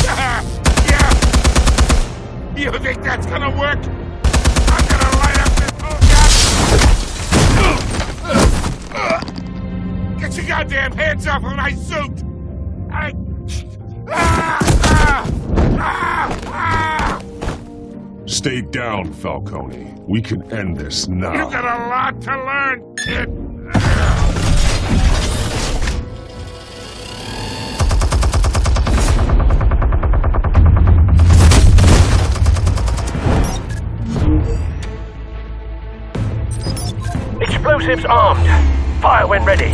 Speaker 3: Yeah. You think that's gonna work? I'm gonna light up this whole goddamn... Get your goddamn hands off of my suit!
Speaker 7: Stay down, Falcone. We can end this now.
Speaker 3: You got a lot to learn, kid!
Speaker 21: Explosives armed. Fire when ready.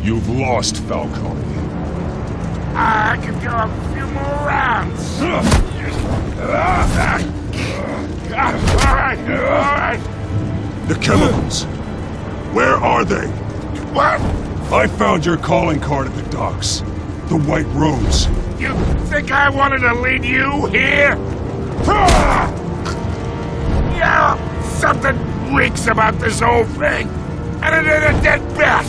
Speaker 7: You've lost, Falcone.
Speaker 3: I can go a few more rounds. All right.
Speaker 7: The chemicals. Where are they?
Speaker 3: What?
Speaker 7: I found your calling card at the docks. The White Rose.
Speaker 3: You think I wanted to lead you here? Yeah, something reeks about this whole thing. And it ain't a dead bat.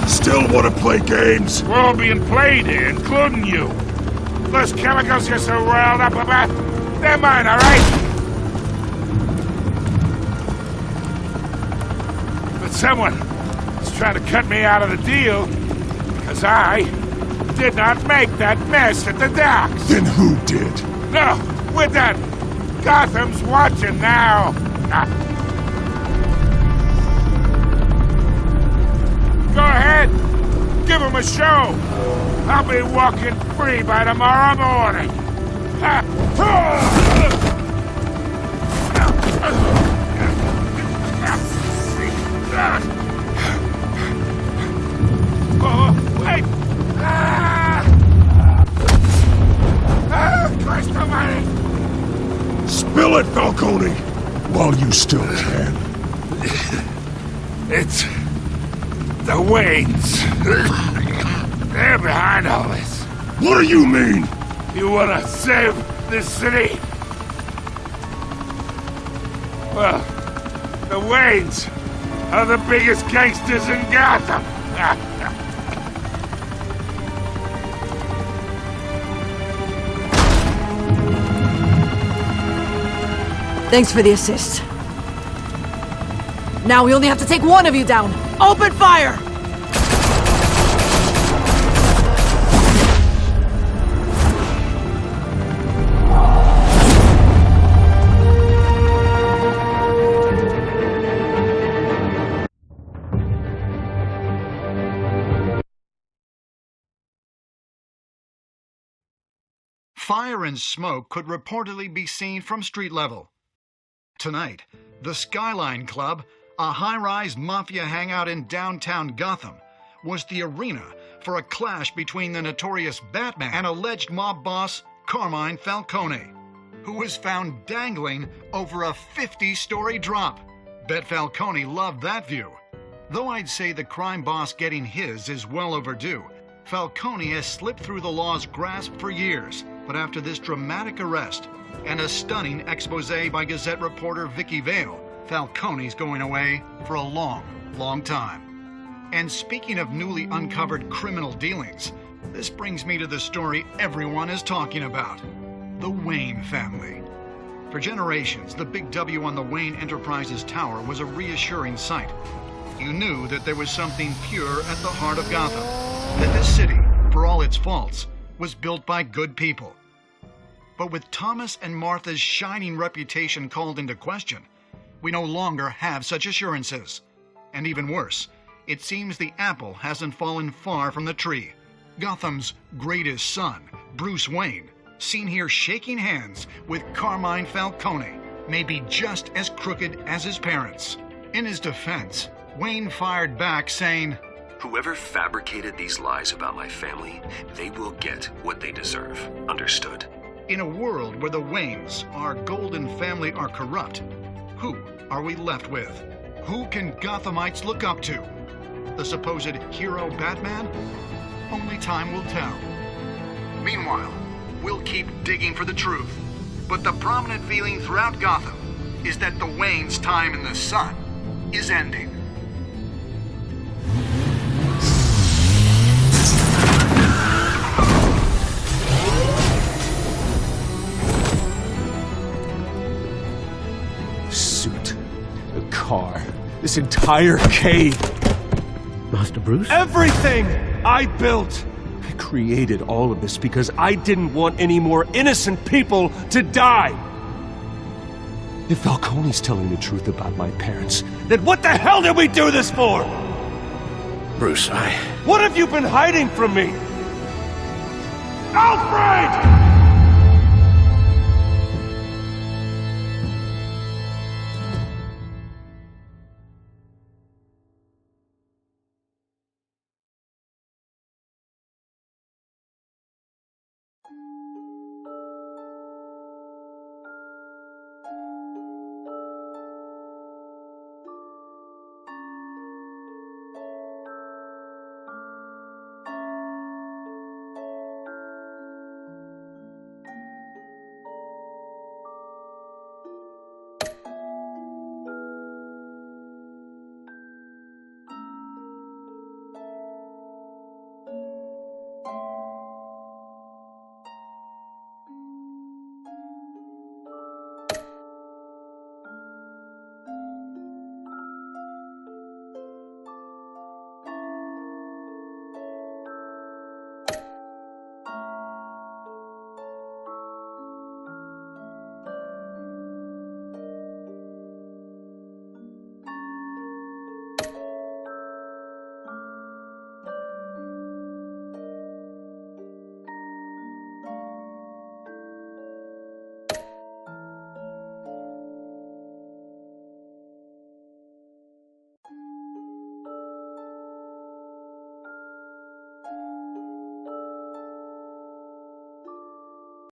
Speaker 7: Still want to play games?
Speaker 3: We're all being played here, including you. Those chemicals you're so riled up about, they're mine, all right? But someone's trying to cut me out of the deal, because I did not make that mess at the docks.
Speaker 7: Then who did?
Speaker 3: No, we're done. Gotham's watching now. Go ahead. Give him a show. I'll be walking free by tomorrow morning. Oh, wait! Christ almighty!
Speaker 7: Spill it, Falcone, while you still can.
Speaker 3: It's the Waynes. They're behind all this.
Speaker 7: What do you mean?
Speaker 3: You wanna save this city? Well, the Waynes are the biggest gangsters in Gotham.
Speaker 18: Thanks for the assist. Now we only have to take one of you down. Open fire!
Speaker 14: Fire and smoke could reportedly be seen from street level. Tonight, the Skyline Club, a high-rise mafia hangout in downtown Gotham, was the arena for a clash between the notorious Batman and alleged mob boss Carmine Falcone, who was found dangling over a 50-story drop. Bet Falcone loved that view. Though I'd say the crime boss getting his is well overdue, Falcone has slipped through the law's grasp for years. But after this dramatic arrest and a stunning expose by Gazette reporter Vicky Vale, Falcone's going away for a long, long time. And speaking of newly uncovered criminal dealings, this brings me to the story everyone is talking about: the Wayne family. For generations, the big W on the Wayne Enterprises Tower was a reassuring sight. You knew that there was something pure at the heart of Gotham, that this city, for all its faults, was built by good people. But with Thomas and Martha's shining reputation called into question, we no longer have such assurances. And even worse, it seems the apple hasn't fallen far from the tree. Gotham's greatest son, Bruce Wayne, seen here shaking hands with Carmine Falcone, may be just as crooked as his parents. In his defense, Wayne fired back saying,
Speaker 2: "Whoever fabricated these lies about my family, they will get what they deserve. Understood?"
Speaker 14: In a world where the Waynes, our golden family, are corrupt, who are we left with? Who can Gothamites look up to? The supposed hero Batman? Only time will tell. Meanwhile, we'll keep digging for the truth. But the prominent feeling throughout Gotham is that the Waynes' time in the sun is ending.
Speaker 9: Suit, the car, this entire cave.
Speaker 6: Master Bruce?
Speaker 9: Everything I built. I created all of this because I didn't want any more innocent people to die. If Falcone's telling the truth about my parents, then what the hell did we do this for?
Speaker 6: Bruce,
Speaker 9: What have you been hiding from me? Alfred!